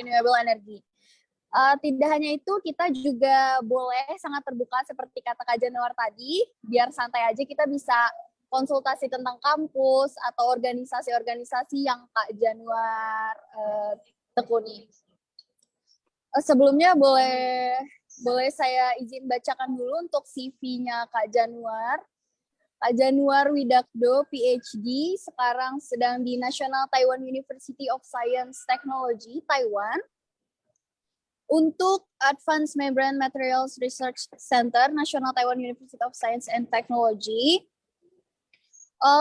renewable energy. Tidak hanya itu, kita juga boleh sangat terbuka seperti kata Kak Januar tadi, biar santai aja kita bisa konsultasi tentang kampus atau organisasi-organisasi yang Kak Januar tekuni. Sebelumnya boleh saya izin bacakan dulu untuk CV-nya Kak Januar. Kak Januar Widakdo, PhD, sekarang sedang di National Taiwan University of Science Technology, Taiwan. Untuk Advanced Membrane Materials Research Center, National Taiwan University of Science and Technology.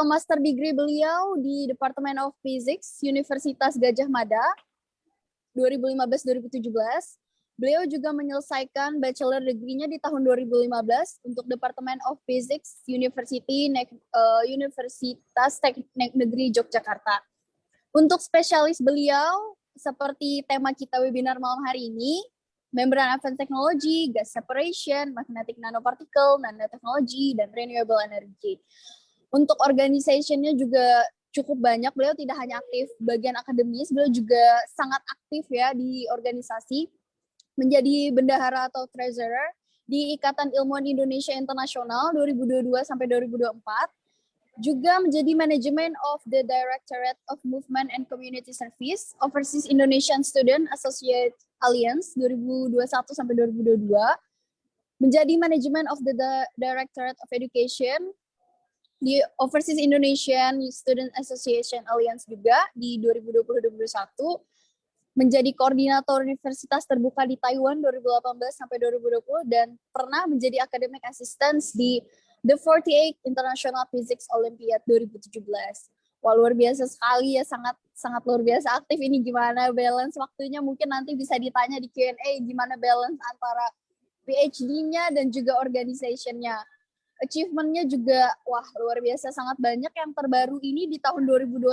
Master degree beliau di Department of Physics, Universitas Gajah Mada, 2015-2017. Beliau juga menyelesaikan bachelor degree-nya di tahun 2015 untuk Department of Physics, Universitas Teknik Negeri Yogyakarta. Untuk spesialis beliau, seperti tema kita webinar malam hari ini, Membrane Advanced Technology, Gas Separation, Magnetic Nanoparticle, Nanotechnology, dan Renewable Energy. Untuk organisasinya juga cukup banyak, beliau tidak hanya aktif bagian akademis, beliau juga sangat aktif ya di organisasi, menjadi bendahara atau treasurer di Ikatan Ilmuwan Indonesia Internasional 2022 sampai 2024, juga menjadi manajemen of the Directorate of Movement and Community Service, Overseas Indonesian Student Associate Alliance 2021 sampai 2022, menjadi manajemen of the Directorate of Education di Overseas Indonesian Student Association Alliance juga di 2020-2021, menjadi koordinator Universitas Terbuka di Taiwan 2018 sampai 2020, dan pernah menjadi academic assistant di The 48 International Physics Olympiad 2017. Wah, luar biasa sekali ya, sangat luar biasa aktif ini. Gimana balance waktunya? Mungkin nanti bisa ditanya di Q&A gimana balance antara PhD-nya dan juga organization-nya. Achievement-nya juga wah luar biasa, sangat banyak. Yang terbaru ini di tahun 2021,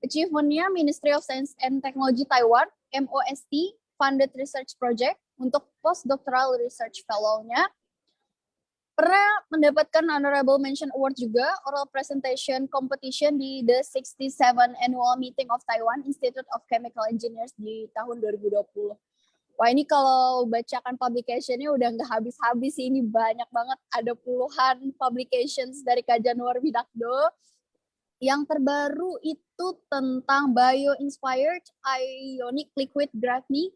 achievement-nya Ministry of Science and Technology Taiwan, MOST, Funded Research Project, untuk Postdoctoral Research Fellow-nya. Pernah mendapatkan Honorable Mention Award juga, Oral Presentation Competition di The 67 Annual Meeting of Taiwan Institute of Chemical Engineers di tahun 2020. Wah, ini kalau bacakan publication-nya udah nggak habis-habis, ini banyak banget, ada puluhan publications dari Kak Januar Widakdo. Yang terbaru itu tentang bio-inspired ionic liquid graphene,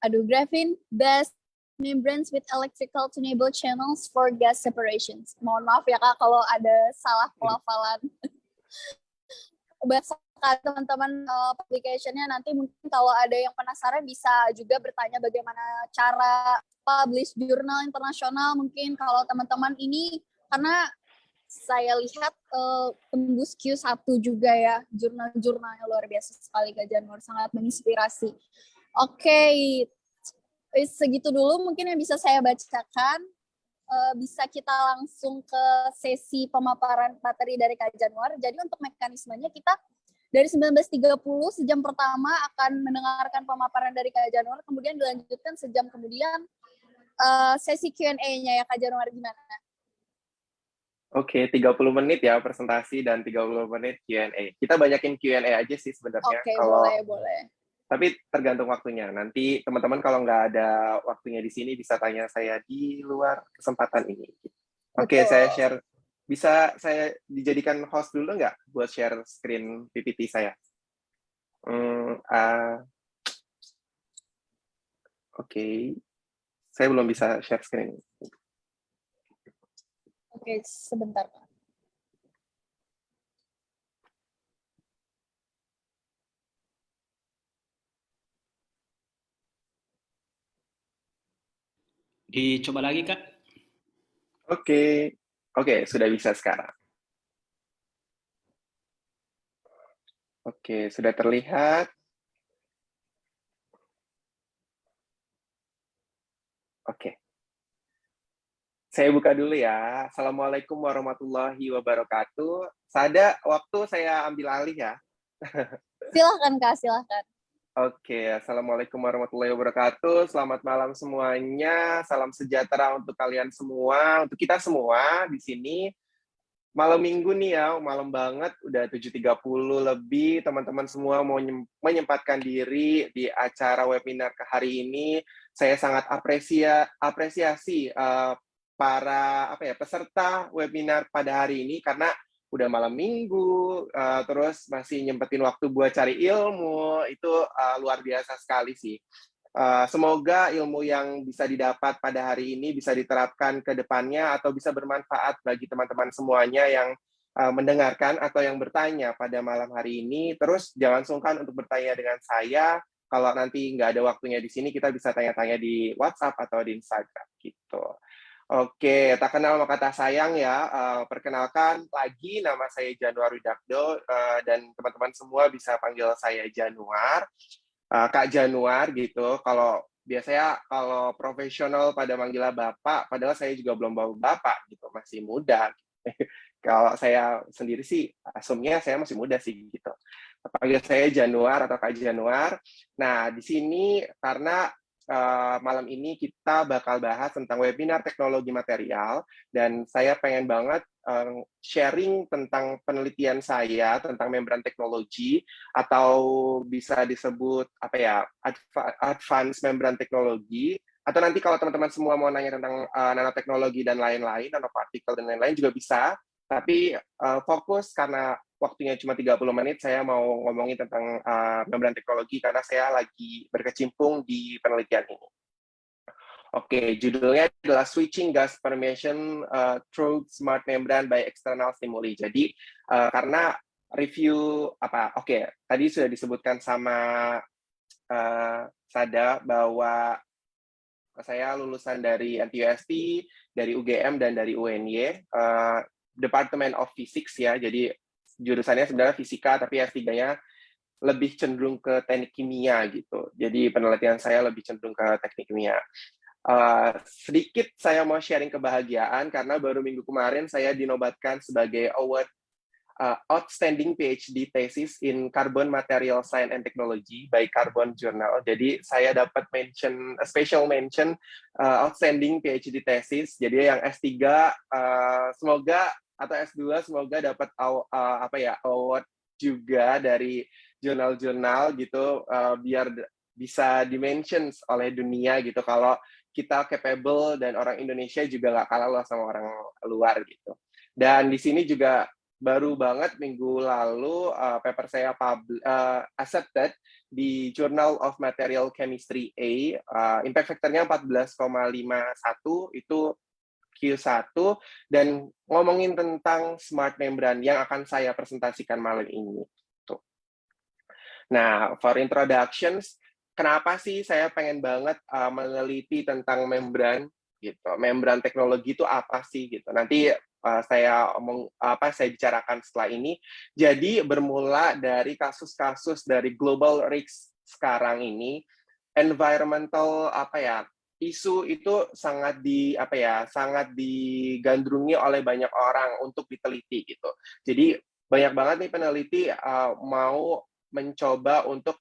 graphene-based membranes with electrical tunable channels for gas separations. Mohon maaf ya Kak kalau ada salah pelafalan. Bahasa teman-teman publication-nya, nanti mungkin kalau ada yang penasaran bisa juga bertanya bagaimana cara publish jurnal internasional, mungkin kalau teman-teman ini, karena saya lihat tembus Q1 juga ya, jurnal-jurnalnya luar biasa sekali Kak Januar, sangat menginspirasi. Oke, segitu dulu mungkin yang bisa saya bacakan. Bisa kita langsung ke sesi pemaparan materi dari Kak Januar. Jadi untuk mekanismenya kita dari 19.30 sejam pertama akan mendengarkan pemaparan dari Kak Januar, kemudian dilanjutkan sejam kemudian sesi Q&A-nya ya Kak Januar, gimana? Oke, 30 menit ya presentasi dan 30 menit Q&A. Kita banyakin Q&A aja sih sebenarnya. Oke, kalau boleh. Tapi tergantung waktunya. Nanti teman-teman kalau nggak ada waktunya di sini bisa tanya saya di luar kesempatan ini. Oke, saya share. Bisa saya dijadikan host dulu nggak buat share screen PPT saya? Oke. Saya belum bisa share screen. Oke, sebentar Pak. Dicoba lagi, Kak. Oke, sudah bisa sekarang. Oke, sudah terlihat. Oke. Saya buka dulu ya. Assalamualaikum warahmatullahi wabarakatuh. Sada, waktu saya ambil alih ya. Silahkan Kak, silahkan. Oke, Assalamualaikum warahmatullahi wabarakatuh. Selamat malam semuanya. Salam sejahtera untuk kalian semua, untuk kita semua di sini. malam minggu nih ya, malam banget, udah 7.30 lebih, teman-teman semua mau menyempatkan diri di acara webinar ke hari ini. Saya sangat apresiasi para peserta webinar pada hari ini karena udah malam minggu, terus masih nyempetin waktu buat cari ilmu, itu luar biasa sekali sih. Semoga ilmu yang bisa didapat pada hari ini bisa diterapkan ke depannya atau bisa bermanfaat bagi teman-teman semuanya yang mendengarkan atau yang bertanya pada malam hari ini. Terus jangan sungkan untuk bertanya dengan saya. Kalau nanti nggak ada waktunya di sini, kita bisa tanya-tanya di WhatsApp atau di Instagram gitu. Oke, tak kenal maka tak sayang ya. Perkenalkan lagi, nama saya Januar Widakdo, dan teman-teman semua bisa panggil saya Januar. Kak Januar gitu. Kalau biasanya kalau profesional pada manggilnya Bapak, padahal saya juga belum bawa Bapak gitu, masih muda. Kalau saya sendiri sih, asumnya saya masih muda sih gitu. Panggil saya Januar atau Kak Januar. Nah, di sini karena malam ini kita bakal bahas tentang webinar teknologi material, dan saya pengen banget sharing tentang penelitian saya tentang membran teknologi, atau bisa disebut advance membran teknologi, atau nanti kalau teman-teman semua mau nanya tentang nanoteknologi dan lain-lain, nanopartikel dan lain-lain juga bisa, tapi fokus karena waktunya cuma 30 menit, saya mau ngomongin tentang membran teknologi karena saya lagi berkecimpung di penelitian ini. Oke, judulnya adalah Switching Gas Permeation Through Smart Membrane by External Stimuli. Jadi, karena review tadi sudah disebutkan sama Sada bahwa saya lulusan dari NTUST, dari UGM, dan dari UNY, Department of Physics ya, jadi jurusannya sebenarnya fisika, tapi S3-nya lebih cenderung ke teknik kimia gitu. Jadi penelitian saya lebih cenderung ke teknik kimia. Sedikit saya mau sharing kebahagiaan karena baru minggu kemarin saya dinobatkan sebagai award outstanding PhD thesis in Carbon Material Science and Technology by Carbon Journal. Jadi saya dapat special mention outstanding PhD thesis. Jadi yang S3 semoga atau S2 semoga dapat award juga dari jurnal-jurnal gitu, biar bisa dimention oleh dunia gitu kalau kita capable dan orang Indonesia juga nggak kalah loh sama orang luar gitu. Dan di sini juga baru banget minggu lalu paper saya accepted di Journal of Material Chemistry A, impact factor-nya 14,51, itu Q1, dan ngomongin tentang smart membrane yang akan saya presentasikan malam ini. Tuh. Nah, for introductions, kenapa sih saya pengen banget meneliti tentang membran gitu. Membran teknologi itu apa sih gitu. Nanti saya bicarakan setelah ini. Jadi bermula dari kasus-kasus dari global risks sekarang ini, environmental isu itu sangat digandrungi oleh banyak orang untuk diteliti gitu. Jadi banyak banget nih peneliti mau mencoba untuk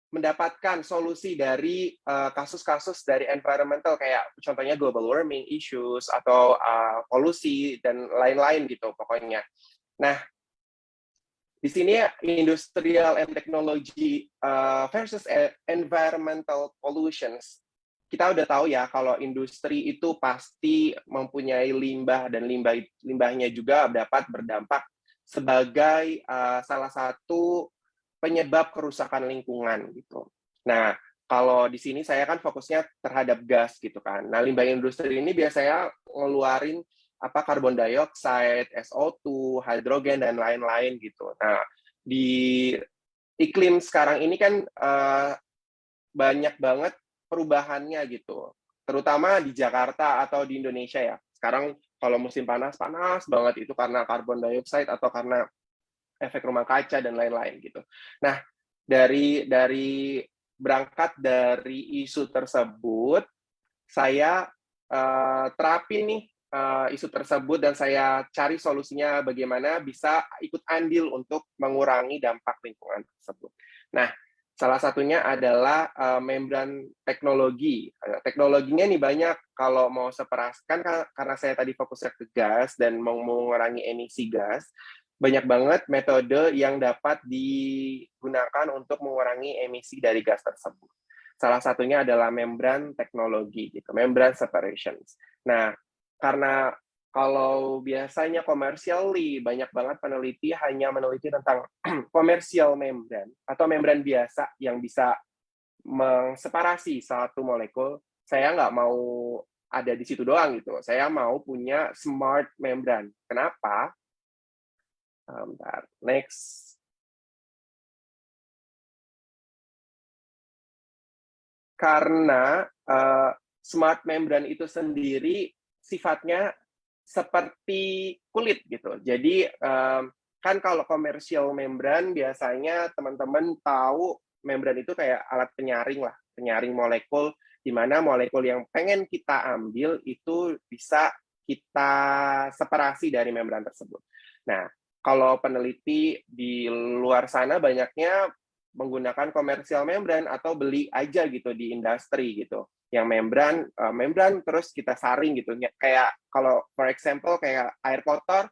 mendapatkan solusi dari kasus-kasus dari environmental, kayak contohnya global warming issues atau polusi dan lain-lain gitu pokoknya. Nah, di sini industrial and technology versus environmental pollutions. Kita udah tahu ya kalau industri itu pasti mempunyai limbah, dan limbahnya juga dapat berdampak sebagai salah satu penyebab kerusakan lingkungan gitu. Nah, kalau di sini saya kan fokusnya terhadap gas gitu kan. Nah, limbah industri ini biasanya ngeluarin karbon dioksida, SO2, hidrogen, dan lain-lain gitu. Nah, di iklim sekarang ini kan banyak banget perubahannya gitu. Terutama di Jakarta atau di Indonesia ya. Sekarang kalau musim panas banget itu karena karbon dioksida atau karena efek rumah kaca dan lain-lain gitu. Nah, dari berangkat dari isu tersebut, saya terapin nih isu tersebut, dan saya cari solusinya bagaimana bisa ikut andil untuk mengurangi dampak lingkungan tersebut. Nah, Salah satunya adalah membran teknologi. Teknologinya nih banyak, kalau mau separaskan, karena saya tadi fokusnya ke gas dan mau mengurangi emisi gas, banyak banget metode yang dapat digunakan untuk mengurangi emisi dari gas tersebut. Salah satunya adalah membran teknologi, gitu, membran separations. Nah, karena kalau biasanya commercially, banyak banget peneliti hanya meneliti tentang komersial membran atau membran biasa yang bisa mengseparasi satu molekul. Saya nggak mau ada di situ doang gitu. Saya mau punya smart membran. Kenapa? Bentar. Next. Karena smart membran itu sendiri sifatnya seperti kulit gitu. Jadi kan kalau komersial membran biasanya teman-teman tahu membran itu kayak alat penyaring lah, penyaring molekul, di mana molekul yang pengen kita ambil itu bisa kita separasi dari membran tersebut. Nah, kalau peneliti di luar sana banyaknya menggunakan komersial membran atau beli aja gitu di industri gitu, yang membran terus kita saring gitu, kayak kalau for example kayak air kotor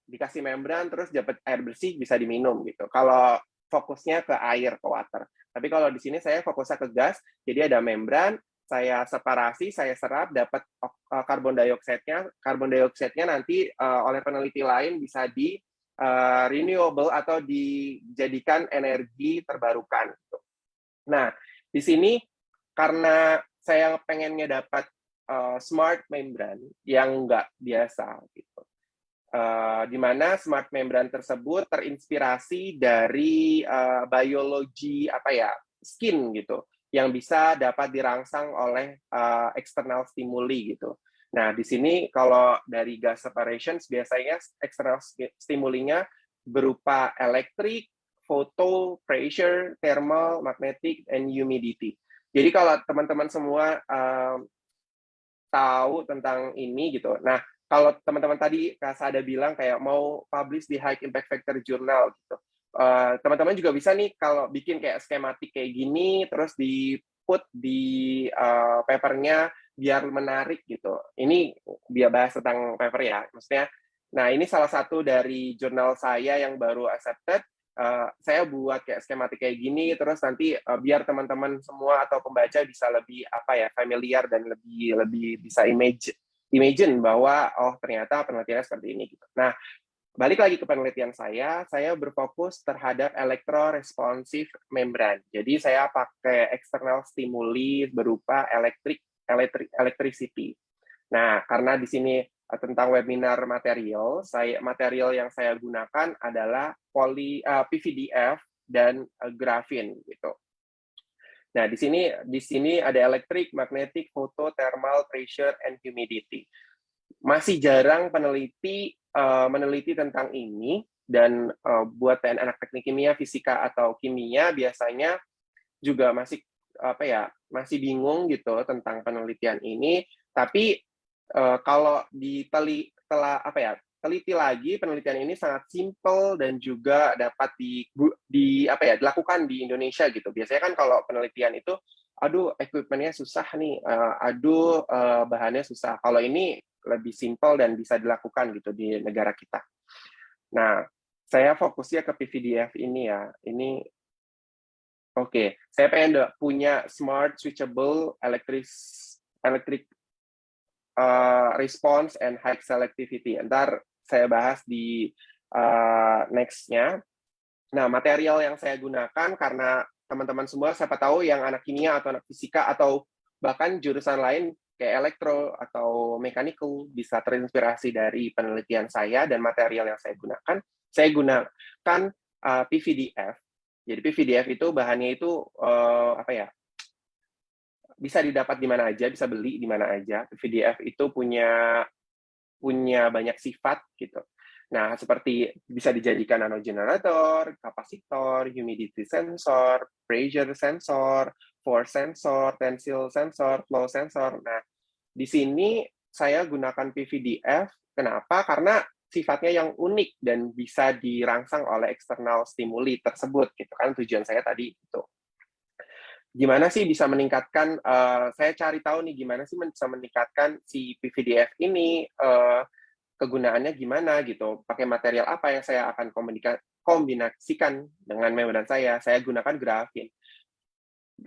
dikasih membran terus dapat air bersih bisa diminum gitu. Kalau fokusnya ke air, ke water. Tapi kalau di sini saya fokusnya ke gas, jadi ada membran, saya separasi, saya serap, dapat karbon dioksida nanti oleh peneliti lain bisa di renewable atau dijadikan energi terbarukan. Gitu. Nah, di sini karena saya pengennya dapat smart membran yang nggak biasa, gitu. Di mana smart membran tersebut terinspirasi dari biologi skin gitu, yang bisa dapat dirangsang oleh external stimuli gitu. Nah, di sini kalau dari gas separations biasanya external stimulinya berupa elektrik, photo, pressure, thermal, magnetic, and humidity. Jadi kalau teman-teman semua tahu tentang ini gitu. Nah, kalau teman-teman tadi Kak Sada bilang kayak mau publish di High Impact Factor Journal gitu. Teman-teman juga bisa nih kalau bikin kayak skematik kayak gini, terus di put di papernya biar menarik gitu. Ini biar bahas tentang paper ya, maksudnya. Nah, ini salah satu dari jurnal saya yang baru accepted. Saya buat kayak skematik kayak gini, terus nanti biar teman-teman semua atau pembaca bisa lebih familiar dan lebih bisa imagine bahwa oh ternyata penelitiannya seperti ini gitu. Nah, balik lagi ke penelitian saya berfokus terhadap electro-responsive membran. Jadi saya pakai external stimuli berupa electricity. Nah, karena di sini tentang webinar material yang saya gunakan adalah PVDF dan grafin gitu. Nah, di sini ada electric, magnetic, photo, thermal, pressure, and humidity. Masih jarang peneliti meneliti tentang ini, dan buat anak teknik kimia, fisika atau kimia biasanya juga masih masih bingung gitu tentang penelitian ini. Tapi kalau teliti lagi, penelitian ini sangat simple dan juga dapat dilakukan di Indonesia gitu. Biasanya kan kalau penelitian itu, aduh equipment-nya susah nih, bahannya susah. Kalau ini lebih simple dan bisa dilakukan gitu di negara kita. Nah, saya fokusnya ke PVDF ini ya. Ini oke, saya pengen punya smart switchable electric response and high selectivity. Ntar saya bahas di next-nya. Nah, material yang saya gunakan karena teman-teman semua siapa tahu yang anak kimia atau anak fisika atau bahkan jurusan lain kayak elektro atau mechanical bisa terinspirasi dari penelitian saya dan material yang saya gunakan. Saya gunakan PVDF. Jadi PVDF itu bahannya itu bisa didapat di mana aja, bisa beli di mana aja. PVDF itu punya banyak sifat gitu. Nah, seperti bisa dijadikan nanogenerator, kapasitor, humidity sensor, pressure sensor, force sensor, tensile sensor, flow sensor. Nah, di sini saya gunakan PVDF. Kenapa? Karena sifatnya yang unik dan bisa dirangsang oleh eksternal stimuli tersebut gitu kan, tujuan saya tadi itu. gimana sih bisa meningkatkan, saya cari tahu nih gimana sih bisa meningkatkan si PVDF ini, kegunaannya gimana gitu, pakai material apa yang saya akan kombinasikan dengan membran saya gunakan grafin.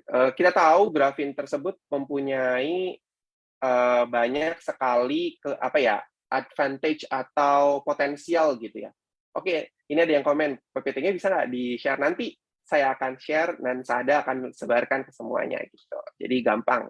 Kita tahu grafin tersebut mempunyai banyak sekali advantage atau potensial gitu ya. Oke, ini ada yang komen, PPT-nya bisa nggak di-share nanti? Saya akan share dan Sada akan sebarkan ke semuanya gitu. Jadi gampang.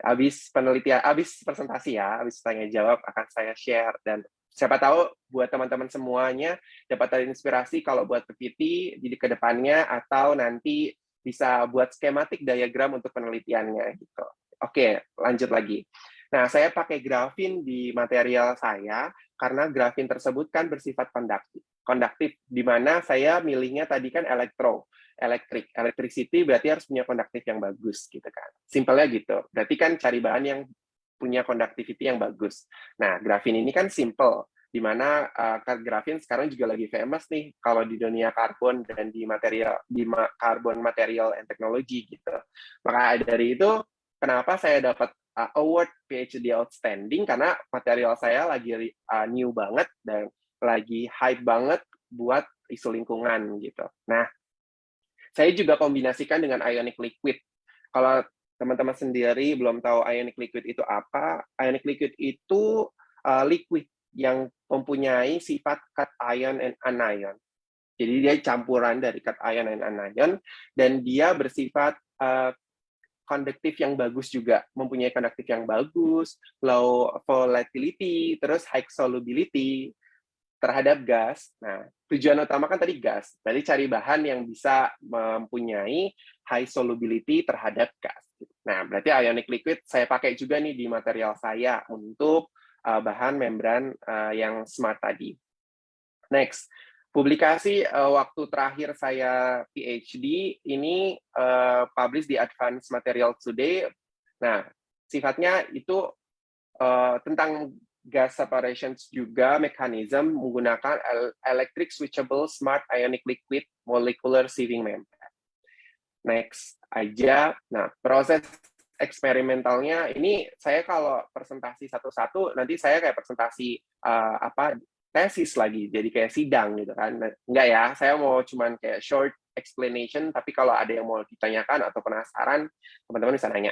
Habis penelitian, habis presentasi ya, habis tanya jawab akan saya share dan siapa tahu buat teman-teman semuanya dapat terinspirasi kalau buat PPT di kedepannya atau nanti bisa buat skematik diagram untuk penelitiannya gitu. Oke, lanjut lagi. Nah, saya pakai grafin di material saya karena grafin tersebut kan bersifat konduktif, di mana saya milihnya tadi kan electricity berarti harus punya konduktif yang bagus gitu kan. Simpelnya gitu. Berarti kan cari bahan yang punya conductivity yang bagus. Nah, grafin ini kan simple, di mana grafin sekarang juga lagi famous nih kalau di dunia karbon dan di carbon material and technology gitu. Maka dari itu kenapa saya dapat award PhD outstanding karena material saya lagi new banget dan lagi hype banget buat isu lingkungan gitu. Nah, saya juga kombinasikan dengan ionic liquid. Kalau teman-teman sendiri belum tahu ionic liquid itu apa, ionic liquid itu liquid yang mempunyai sifat cation and anion. Jadi dia campuran dari cation and anion, dan dia bersifat konduktif yang bagus juga, mempunyai konduktif yang bagus, low volatility, terus high solubility terhadap gas. Nah, tujuan utama kan tadi gas. Jadi cari bahan yang bisa mempunyai high solubility terhadap gas. Nah, berarti ionic liquid saya pakai juga nih di material saya untuk bahan membran yang smart tadi. Next, publikasi waktu terakhir saya PhD ini publish di Advanced Materials Today. Nah, sifatnya itu tentang gas separations juga, mekanisme menggunakan electric switchable smart ionic liquid molecular sieving membrane. Next aja. Nah, proses eksperimentalnya ini saya kalau presentasi satu-satu nanti saya kayak presentasi tesis lagi, jadi kayak sidang gitu kan. Enggak ya, saya mau cuman kayak short explanation, tapi kalau ada yang mau ditanyakan atau penasaran, teman-teman bisa nanya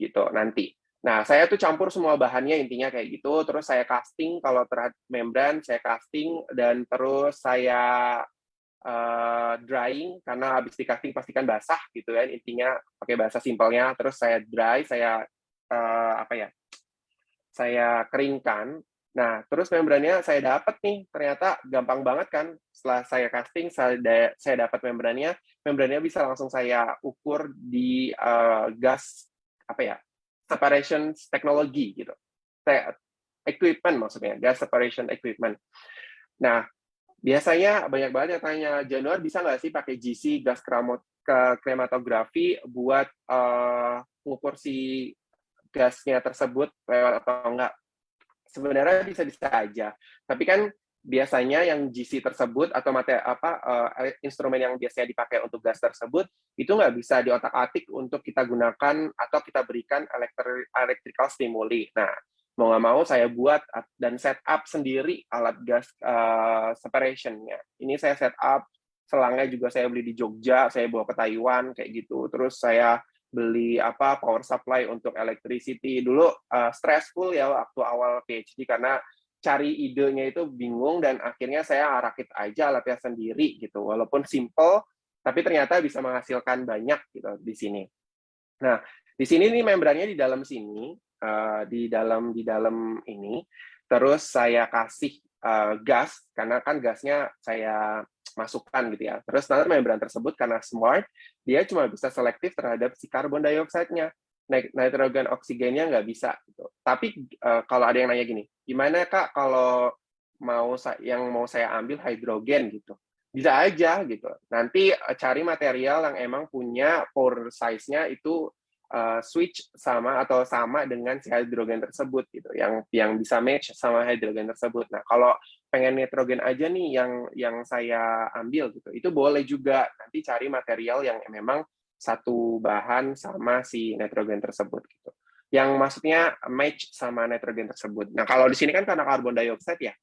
gitu nanti. Nah, saya tuh campur semua bahannya intinya kayak gitu, terus saya casting kalau terhadap membran, saya casting dan terus saya drying karena habis di casting pastikan basah gitu kan, intinya pakai bahasa simpelnya, terus saya dry, saya saya keringkan. Nah, terus membrannya saya dapat nih, ternyata gampang banget kan. Setelah saya casting, saya dapat membrannya bisa langsung saya ukur di gas separation technology gitu. Equipment maksudnya, gas separation equipment. Nah, biasanya banyak banget yang tanya, Januar bisa nggak sih pakai GC gas krematografi buat mengukur si gasnya tersebut lewat atau enggak? Sebenarnya bisa-bisa aja. Tapi kan biasanya yang GC tersebut atau instrumen yang biasanya dipakai untuk gas tersebut itu nggak bisa diotak-atik untuk kita gunakan atau kita berikan electrical stimuli. Nah, mau nggak mau saya buat dan set up sendiri alat gas separation-nya. Ini saya set up, selangnya juga saya beli di Jogja, saya bawa ke Taiwan kayak gitu. Terus saya beli power supply untuk electricity. Dulu stressful ya waktu awal PhD karena cari idenya itu bingung dan akhirnya saya rakit aja alatnya sendiri gitu. Walaupun simple, tapi ternyata bisa menghasilkan banyak gitu di sini. Nah, di sini nih membrannya di dalam sini, di dalam ini. Terus saya kasih gas karena kan gasnya saya masukkan gitu ya. Terus nanti membran tersebut karena smart, dia cuma bisa selektif terhadap si karbon dioksida-nya. Nitrogen oksigennya nggak bisa. Gitu. Tapi kalau ada yang nanya gini, gimana Kak kalau yang mau saya ambil hidrogen gitu? Bisa aja gitu. Nanti cari material yang emang punya pore size-nya itu switch sama dengan si hidrogen tersebut gitu, yang bisa match sama hidrogen tersebut. Nah, kalau pengen nitrogen aja nih yang saya ambil gitu, itu boleh juga. Nanti cari material yang memang satu bahan sama si nitrogen tersebut gitu. Yang maksudnya match sama nitrogen tersebut. Nah, kalau di sini kan karena carbon dioxide ya,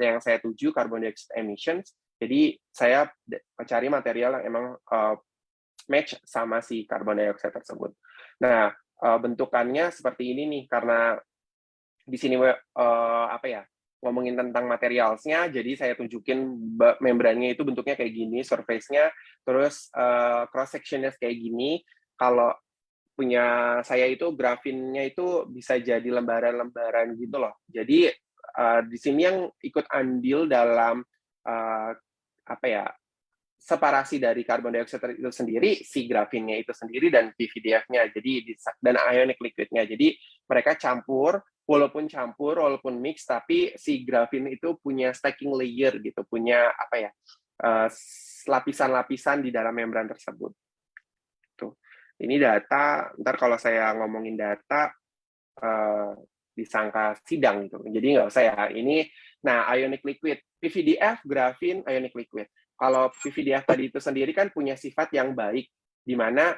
yang saya tuju carbon dioxide emissions, jadi saya cari material yang emang match sama si carbon dioxide tersebut. Nah, bentukannya seperti ini nih, karena di sini ngomongin tentang materialsnya, jadi saya tunjukin membrannya itu bentuknya kayak gini, surface-nya, terus cross section-nya kayak gini. Kalau punya saya itu grafinnya itu bisa jadi lembaran-lembaran gitu loh. Jadi di sini yang ikut andil dalam separasi dari carbon dioxide itu sendiri, si grafinnya itu sendiri dan PVDF-nya. Jadi dan ionic liquid-nya. Jadi mereka walaupun mix, tapi si grafin itu punya stacking layer gitu, punya lapisan-lapisan di dalam membran tersebut. Tuh. Ini data, ntar kalau saya ngomongin data, disangka sidang gitu. Jadi nggak usah ya. Ini, nah, ionic liquid. PVDF, grafin, ionic liquid. Kalau PVDF tadi itu sendiri kan punya sifat yang baik, di mana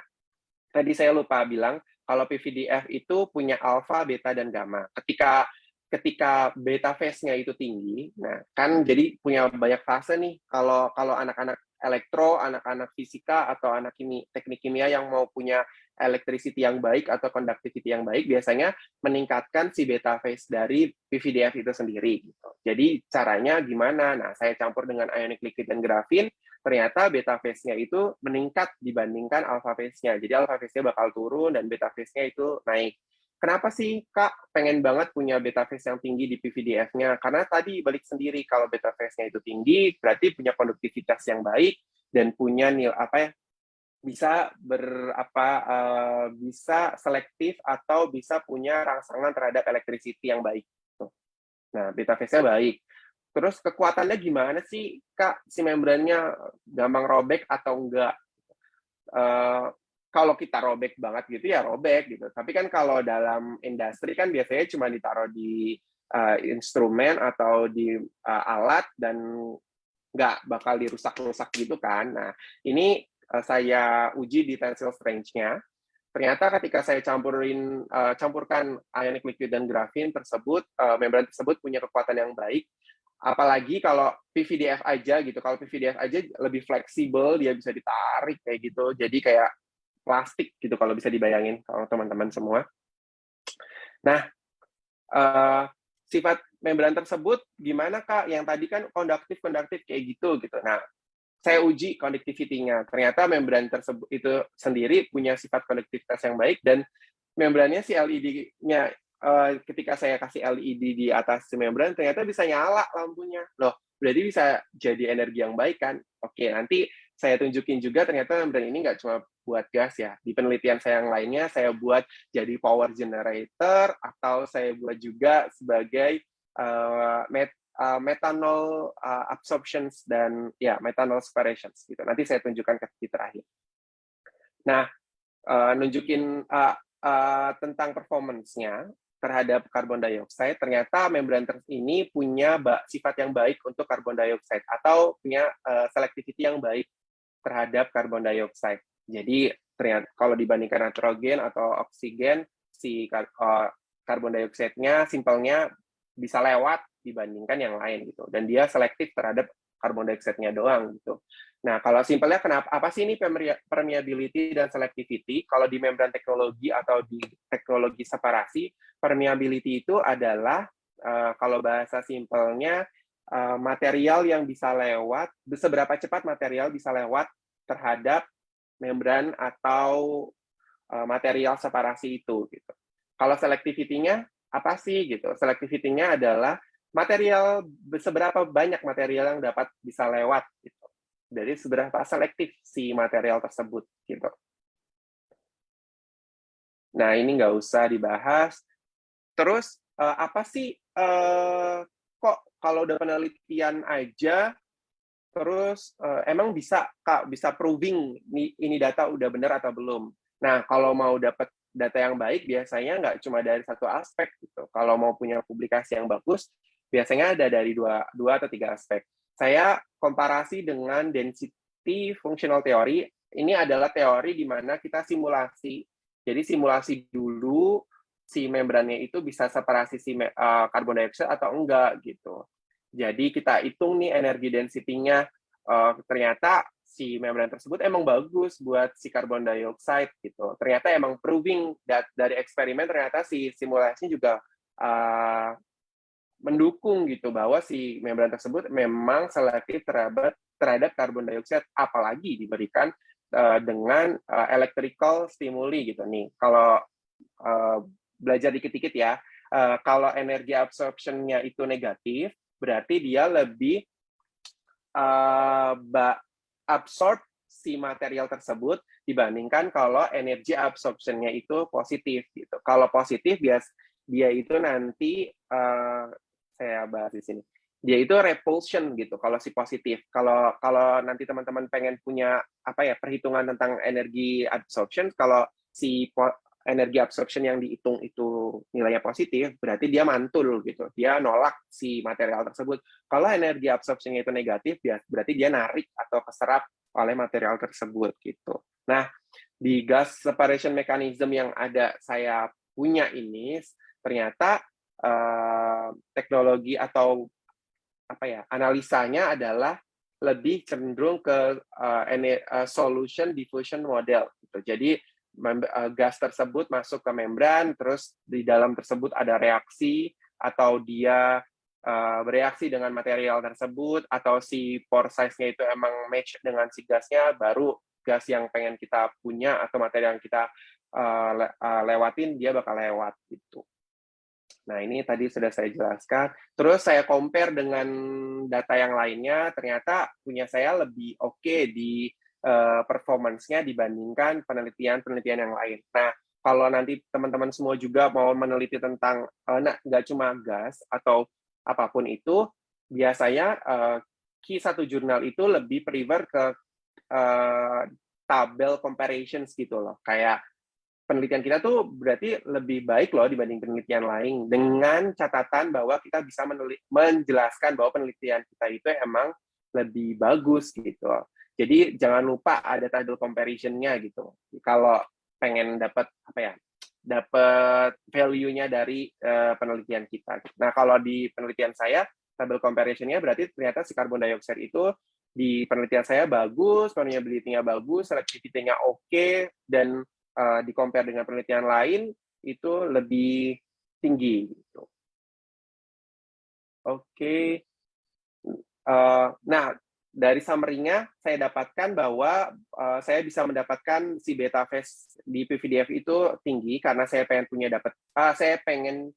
tadi saya lupa bilang, kalau PVDF itu punya alfa, beta, dan gamma. Ketika beta phase-nya itu tinggi, nah kan jadi punya banyak fase nih. Kalau anak-anak elektro, anak-anak fisika, atau anak teknik kimia yang mau punya electricity yang baik atau conductivity yang baik, biasanya meningkatkan si beta phase dari PVDF itu sendiri. Gitu. Jadi caranya gimana? Nah, saya campur dengan ionic liquid dan grafin, ternyata beta phase-nya itu meningkat dibandingkan alpha phase-nya. Jadi alpha phase-nya bakal turun dan beta phase-nya itu naik. Kenapa sih, Kak, pengen banget punya beta phase yang tinggi di PVDF-nya? Karena tadi balik sendiri, kalau beta phase-nya itu tinggi, berarti punya konduktivitas yang baik dan punya bisa bisa selektif atau bisa punya rangsangan terhadap electricity yang baik. Nah, beta phase-nya baik. Terus kekuatannya gimana sih, Kak? Si membrannya gampang robek atau enggak? Kalau kita robek banget gitu ya robek gitu. Tapi kan kalau dalam industri kan biasanya cuma ditaruh di instrumen atau di alat dan nggak bakal dirusak-rusak gitu kan. Nah, ini saya uji di tensile strength-nya. Ternyata ketika saya campurkan ionic liquid dan grafin tersebut, membran tersebut punya kekuatan yang baik. Apalagi kalau PVDF aja gitu. Kalau PVDF aja lebih fleksibel, dia bisa ditarik kayak gitu. Jadi kayak plastik gitu kalau bisa dibayangin kalau teman-teman semua. Nah, sifat membran tersebut gimana, Kak? Yang tadi kan konduktif kayak gitu. Nah, saya uji konduktivity-nya. Ternyata membran tersebut itu sendiri punya sifat konduktivitas yang baik dan membrannya si LED-nya ketika saya kasih LED di atas si membran ternyata bisa nyala lampunya. Loh, berarti bisa jadi energi yang baik kan? Oke, nanti saya tunjukin juga ternyata membran ini nggak cuma buat gas ya. Di penelitian saya yang lainnya, saya buat jadi power generator, atau saya buat juga sebagai methanol absorptions dan ya methanol separations gitu. Nanti saya tunjukkan di terakhir. Nah, nunjukin tentang performance-nya terhadap carbon dioxide, ternyata membran ini punya sifat yang baik untuk carbon dioxide atau punya selectivity yang baik terhadap carbon dioxide. Jadi ternyata kalau dibandingkan nitrogen atau oksigen, si carbon dioxide-nya simpelnya bisa lewat dibandingkan yang lain gitu. Dan dia selektif terhadap carbon dioxide-nya doang gitu. Nah, kalau simpelnya apa sih ini permeability dan selectivity? Kalau di membran teknologi atau di teknologi separasi, permeability itu adalah kalau bahasa simpelnya material yang bisa lewat, seberapa cepat material bisa lewat terhadap membran atau material separasi itu gitu. Kalau selectivity-nya apa sih gitu? Selectivity-nya adalah seberapa banyak material yang dapat bisa lewat gitu. Dari seberapa selektif si material tersebut gitu. Nah, ini nggak usah dibahas. Terus apa sih kok kalau udah penelitian aja terus emang bisa proving ini data udah benar atau belum? Nah, kalau mau dapat data yang baik biasanya nggak cuma dari satu aspek gitu. Kalau mau punya publikasi yang bagus biasanya ada dari dua atau tiga aspek. Saya komparasi dengan density functional theory ini adalah teori di mana kita simulasi. Jadi simulasi dulu si membrannya itu bisa separasi si karbon dioksida atau enggak gitu. Jadi kita hitung nih energi density-nya, ternyata si membran tersebut emang bagus buat si karbon dioksida gitu. Ternyata emang proving dari eksperimen ternyata si simulasinya juga mendukung gitu bahwa si membran tersebut memang selektif terhadap karbon dioksida, apalagi diberikan dengan electrical stimuli gitu nih. Kalau belajar dikit-dikit ya, kalau energi absorption-nya itu negatif, berarti dia lebih absorb si material tersebut dibandingkan kalau energi absorption-nya itu positif gitu. Kalau positif dia itu nanti saya bahas di sini. Dia itu repulsion gitu kalau si positif. Kalau nanti teman-teman pengen punya perhitungan tentang energi absorption, kalau si energi absorption yang dihitung itu nilainya positif, berarti dia mantul gitu. Dia nolak si material tersebut. Kalau energi absorption-nya itu negatif, berarti dia narik atau keserap oleh material tersebut gitu. Nah, di gas separation mechanism yang saya punya ini, ternyata teknologi atau analisanya adalah lebih cenderung ke solution diffusion model gitu. Jadi gas tersebut masuk ke membran, terus di dalam tersebut ada reaksi atau dia bereaksi dengan material tersebut, atau si pore size-nya itu emang match dengan si gasnya, baru gas yang pengen kita punya atau material yang kita lewatin dia bakal lewat gitu. Nah, ini tadi sudah saya jelaskan. Terus saya compare dengan data yang lainnya, ternyata punya saya lebih oke di performance-nya dibandingkan penelitian-penelitian yang lain. Nah, kalau nanti teman-teman semua juga mau meneliti tentang nggak cuma gas atau apapun itu, biasanya key satu jurnal itu lebih prefer ke tabel comparisons gitu loh. Kayak penelitian kita tuh berarti lebih baik loh dibanding penelitian lain, dengan catatan bahwa kita bisa menjelaskan bahwa penelitian kita itu emang lebih bagus gitu. Jadi jangan lupa ada tabel comparison-nya gitu. Kalau pengen dapat dapat value-nya dari penelitian kita. Nah, kalau di penelitian saya, tabel comparison-nya berarti ternyata si carbon dioxide itu di penelitian saya bagus, permeability-nya bagus, selectivity-nya oke, dan di compare dengan penelitian lain itu lebih tinggi gitu. Oke. Nah, dari summary-nya saya dapatkan bahwa saya bisa mendapatkan si beta phase di PVDF itu tinggi karena saya pengen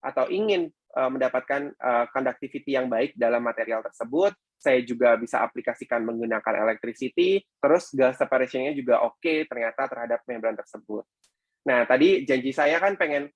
atau ingin mendapatkan conductivity yang baik dalam material tersebut. Saya juga bisa aplikasikan menggunakan electricity, terus gas separation-nya juga oke ternyata terhadap membran tersebut. Nah, tadi janji saya kan pengen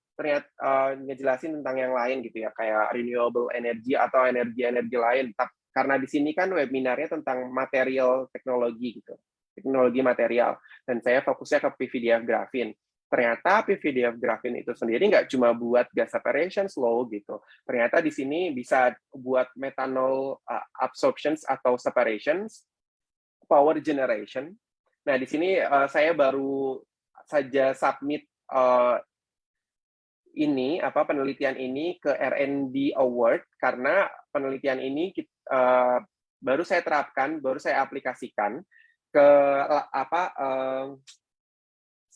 ngejelasin tentang yang lain gitu ya, kayak renewable energy atau energi-energi lain. Karena di sini kan webinarnya tentang material teknologi gitu, teknologi material. Dan saya fokusnya ke PVDF graphene. Ternyata PVDF graphene itu sendiri nggak cuma buat gas separation slow gitu. Ternyata di sini bisa buat methanol absorptions atau separations, power generation. Nah, di sini saya baru saja submit penelitian ini ke R&D Award karena penelitian ini baru saya terapkan, baru saya aplikasikan ke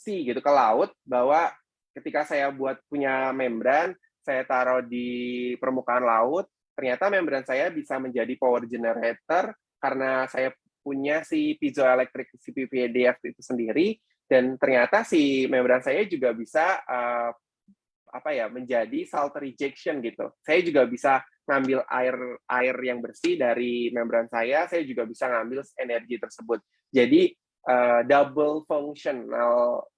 ke laut, bahwa ketika saya punya membran, saya taruh di permukaan laut, ternyata membran saya bisa menjadi power generator karena saya punya si piezoelectric si PVDF itu sendiri, dan ternyata si membran saya juga bisa menjadi salt rejection gitu. Saya juga bisa ngambil air yang bersih dari membran saya juga bisa ngambil energi tersebut. Jadi double functional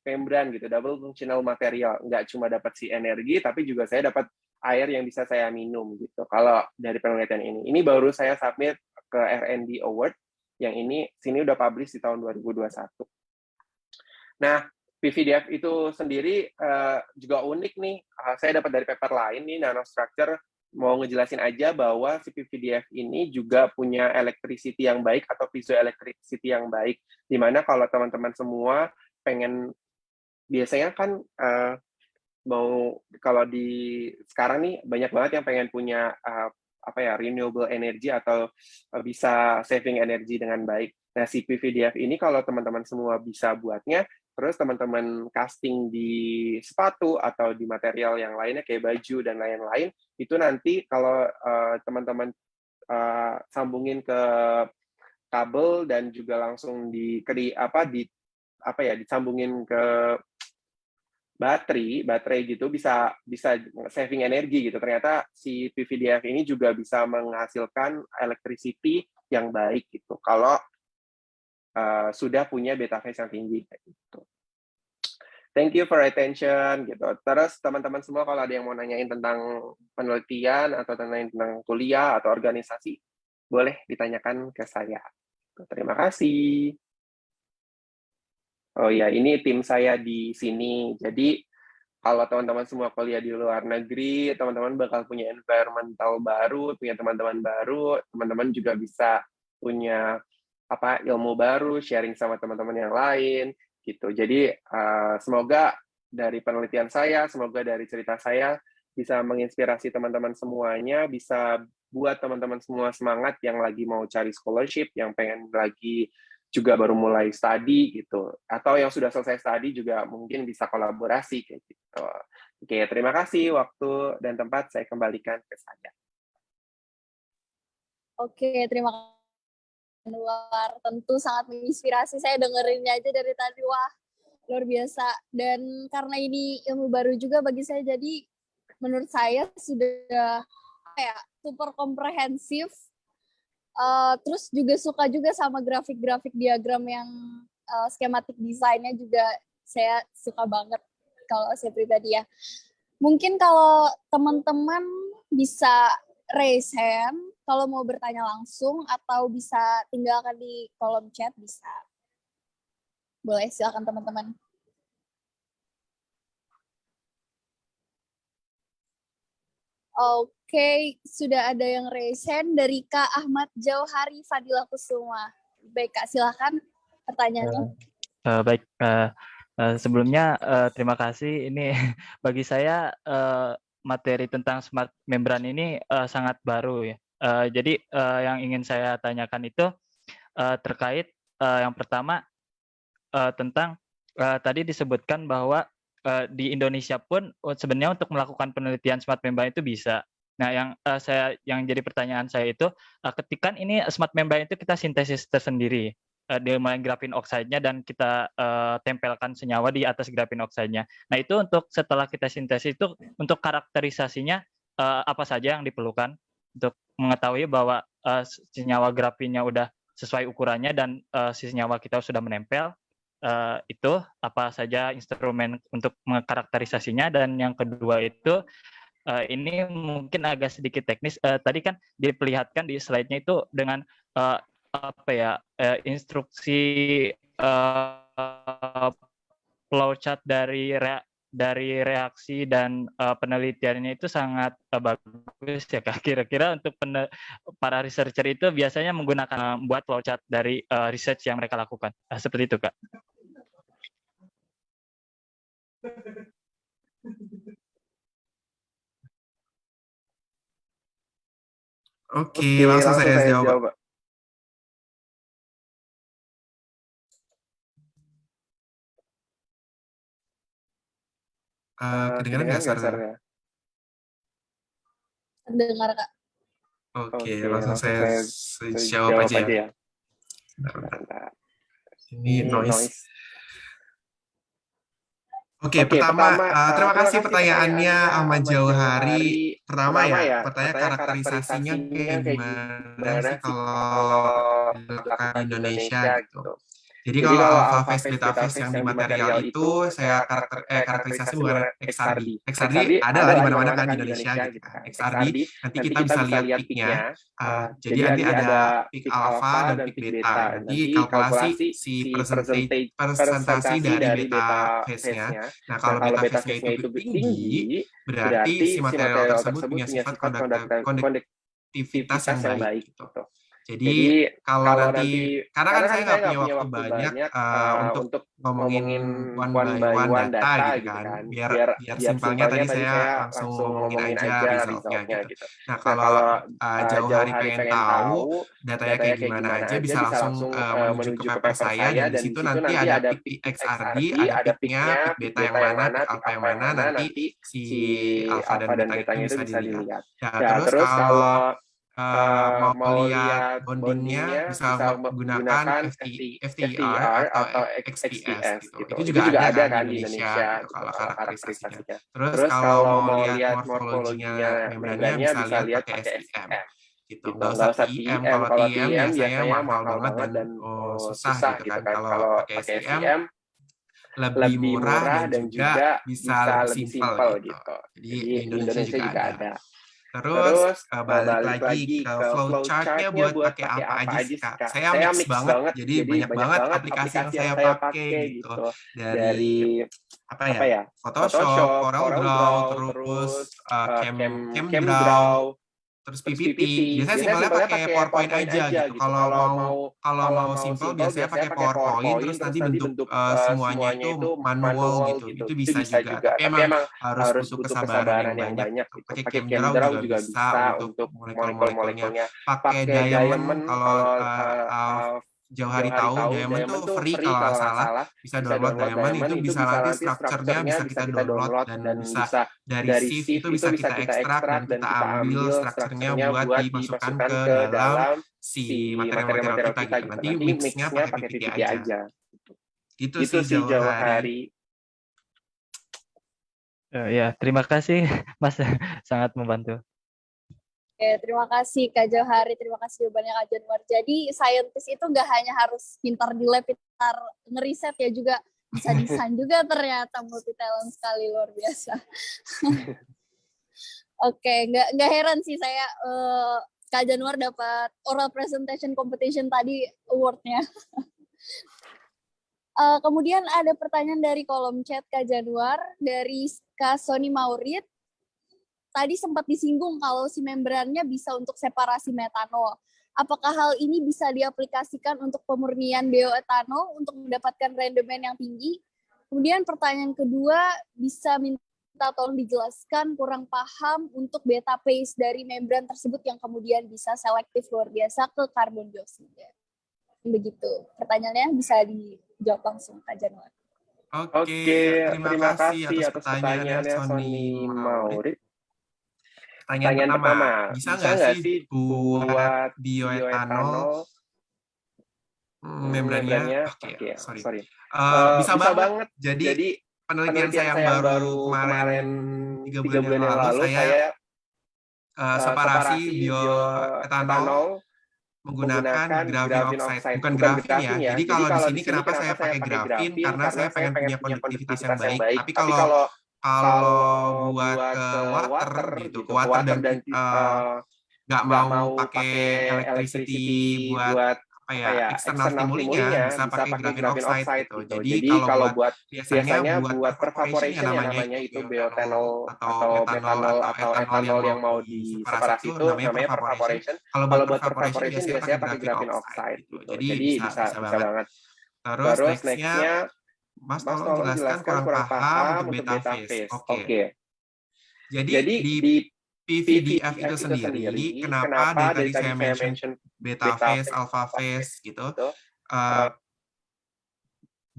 membran gitu, double functional material. Nggak cuma dapat si energi, tapi juga saya dapat air yang bisa saya minum gitu. Kalau dari penelitian ini baru saya submit ke R&D Award, yang sini udah publish di tahun 2021. Nah, PVDF itu sendiri juga unik nih. Saya dapat dari paper lain nih, nanostructure mau ngejelasin aja bahwa si PVDF ini juga punya electricity yang baik atau piezoelectricity yang baik. Dimana kalau teman-teman semua pengen, biasanya kan mau kalau di sekarang nih banyak banget yang pengen punya renewable energy atau bisa saving energi dengan baik. Nah, si PVDF ini kalau teman-teman semua bisa buatnya, terus teman-teman casting di sepatu atau di material yang lainnya kayak baju dan lain-lain, itu nanti kalau teman-teman sambungin ke kabel dan juga langsung disambungin ke baterai gitu bisa saving energi gitu. Ternyata si PVDF ini juga bisa menghasilkan electricity yang baik gitu. Kalau sudah punya beta phase yang tinggi gitu. Thank you for attention gitu. Terus teman-teman semua kalau ada yang mau nanyain tentang penelitian atau tentang kuliah atau organisasi, boleh ditanyakan ke saya. Terima kasih. Oh ya, ini tim saya di sini. Jadi kalau teman-teman semua kuliah di luar negeri, teman-teman bakal punya environmental baru, punya teman-teman baru, teman-teman juga bisa punya ilmu baru, sharing sama teman-teman yang lain, gitu. Jadi semoga dari penelitian saya, semoga dari cerita saya bisa menginspirasi teman-teman semuanya, bisa buat teman-teman semua semangat yang lagi mau cari scholarship, yang pengen lagi juga baru mulai study gitu, atau yang sudah selesai study juga mungkin bisa kolaborasi kayak gitu. Oke, terima kasih waktu dan tempat saya kembalikan ke saya. Oke, terima kasih luar, tentu sangat menginspirasi. Saya dengerinnya aja dari tadi, wah luar biasa. Dan karena ini ilmu baru juga bagi saya, jadi menurut saya sudah super komprehensif. Terus juga suka juga sama grafik-grafik diagram yang skematik desainnya juga saya suka banget kalau saya pribadi ya. Mungkin kalau teman-teman bisa raise hand kalau mau bertanya langsung atau bisa tinggalkan di kolom chat bisa. Boleh, silakan teman-teman. Oke, sudah ada yang raise hand dari Kak Ahmad Jauhari Fadilah Kusuma. Baik Kak, silakan pertanyaannya. Baik, sebelumnya terima kasih. Ini bagi saya materi tentang smart membran ini sangat baru ya. Jadi yang ingin saya tanyakan itu terkait yang pertama tentang tadi disebutkan bahwa di Indonesia pun sebenarnya untuk melakukan penelitian smart membran itu bisa. Nah, yang jadi pertanyaan saya itu, ketika ini smart membran itu kita sintesis tersendiri dengan grafin oxide-nya dan kita tempelkan senyawa di atas grafin oxide-nya. Nah, itu untuk setelah kita sintesis itu untuk karakterisasinya apa saja yang diperlukan untuk mengetahui bahwa senyawa grafinnya udah sesuai ukurannya dan senyawa kita sudah menempel. Itu apa saja instrumen untuk mengkarakterisasinya. Dan yang kedua itu ini mungkin agak sedikit teknis. Tadi kan diperlihatkan di slide-nya itu dengan instruksi flowchart dari reaksi dan penelitiannya itu sangat bagus ya Kak. Kira-kira untuk para researcher itu biasanya menggunakan membuat flowchart dari research yang mereka lakukan. Seperti itu Kak. Oke, langsung saya jawab. Kedengaran nggak suaranya? Dengar Kak. Oke, langsung saya jawab aja ya. Ini noise. Oke, pertama terima kasih pertanyaannya Ahmad Jauhari. Pertama ya, pertanyaan karakterisasinya kayak gimana sih kalau dilakukan di Indonesia gitu. Jadi kalau alpha phase, beta phase yang di material itu saya karakterisasi bukan XRD. XRD ada lah di mana-mana kan di Indonesia gitu kan. XRD nanti kita bisa lihat peak-nya. Jadi nanti ada peak alpha dan peak beta. Nanti kalkulasi si presentasi dari beta phase-nya. Nah, kalau beta phase-nya itu tinggi, berarti si material tersebut punya sifat konduktivitas yang baik gitu. Jadi kalau nanti, karena kan saya nggak punya waktu banyak untuk ngomongin one by one data gitu kan, biar simpelnya tadi saya langsung ngomongin aja resultnya gitu. Nah kalau jauh hari pengen tahu datanya kayak gimana aja, bisa langsung menuju ke paper saya, dan di situ nanti ada peak XRD, ada peaknya, peak beta yang mana, peak alpha yang mana, nanti si alpha dan betanya itu bisa dilihat. Nah, terus kalau mau lihat bondingnya bisa menggunakan FTIR atau XPS gitu. Itu juga ada kan di Indonesia gitu, kalau karakteristiknya. Terus kalau mau lihat morfologinya membrannya bisa lihat pakai SEM gitu. Nggak usah TEM. Kalau TEM biasanya mahal banget dan susah gitu kan. Kalau pakai SEM lebih murah dan juga bisa lebih simpel gitu. Jadi di Indonesia juga ada. Terus balik lagi ke flowchart-nya buat pakai apa aja sih, Kak? Saya mix banget, jadi banyak banget aplikasi yang saya pakai gitu. Dari apa ya? Photoshop, CorelDRAW, terus CamDraw, terus PPT. Biasanya simpelnya pakai PowerPoint aja gitu. Kalau mau simple biasanya pakai PowerPoint, terus nanti bentuk semuanya itu manual gitu. Itu bisa juga. Tapi emang harus butuh kesabaran yang banyak. Pakai CamDraw juga bisa untuk molekul-molekulnya. Pakai Diamond, kalau jauh hari tahu Diamond tuh free kalau nggak salah, bisa download Diamond, itu bisa nanti strukturnya bisa kita download dan bisa dari sieve itu bisa kita ekstrak dan kita ambil strukturnya buat dimasukkan ke dalam si material-material kita gitu. Nanti mix-nya pakai PPT aja. Itu sih jauh hari. Ya, terima kasih Mas, sangat membantu. Oke, terima kasih Kak Johari, terima kasih jawabannya Kak Januar. Jadi saintis itu nggak hanya harus pintar di lab, pintar ngeriset ya, juga bisa desain juga ternyata, multi talent sekali, luar biasa. Oke, nggak heran sih saya Kak Januar dapat oral presentation competition tadi award-nya. Kemudian ada pertanyaan dari kolom chat Kak Januar, dari Kak Sony Maurid. Tadi sempat disinggung kalau si membrannya bisa untuk separasi metanol. Apakah hal ini bisa diaplikasikan untuk pemurnian bioetanol untuk mendapatkan rendemen yang tinggi? Kemudian pertanyaan kedua, bisa minta tolong dijelaskan, kurang paham untuk beta phase dari membran tersebut yang kemudian bisa selektif luar biasa ke karbon dioksida. Begitu. Pertanyaannya bisa dijawab langsung Kak Januar. Oke, terima kasih atas pertanyaannya Sony Maurid. Pertanyaan pertama, bisa nggak sih buat bioetanol membrannya? Oke, sorry. Bisa banget. Jadi penelitian saya yang baru kemarin 3 bulan yang lalu, saya separasi bioetanol menggunakan graphene oxide, bukan grafin ya. Jadi kalau di sini kenapa saya pakai grafin? Karena saya pengen punya konduktivitas yang baik. Tapi kalau buat ke water gitu, ke water dan nggak mau pakai electricity buat external stimulinya, bisa pakai graphene oxide gitu. Jadi kalau buat biasanya buat pervaporation namanya itu bioetanol atau metanol atau etanol yang mau diseparasi itu namanya pervaporation. Kalau buat pervaporation biasanya pakai graphene oxide gitu. Jadi bisa banget. Terus next-nya Mas tolong jelaskan, kurang paham untuk beta phase. Oke. Jadi di PVDF itu sendiri, kenapa dari tadi saya mention beta phase, alpha phase gitu.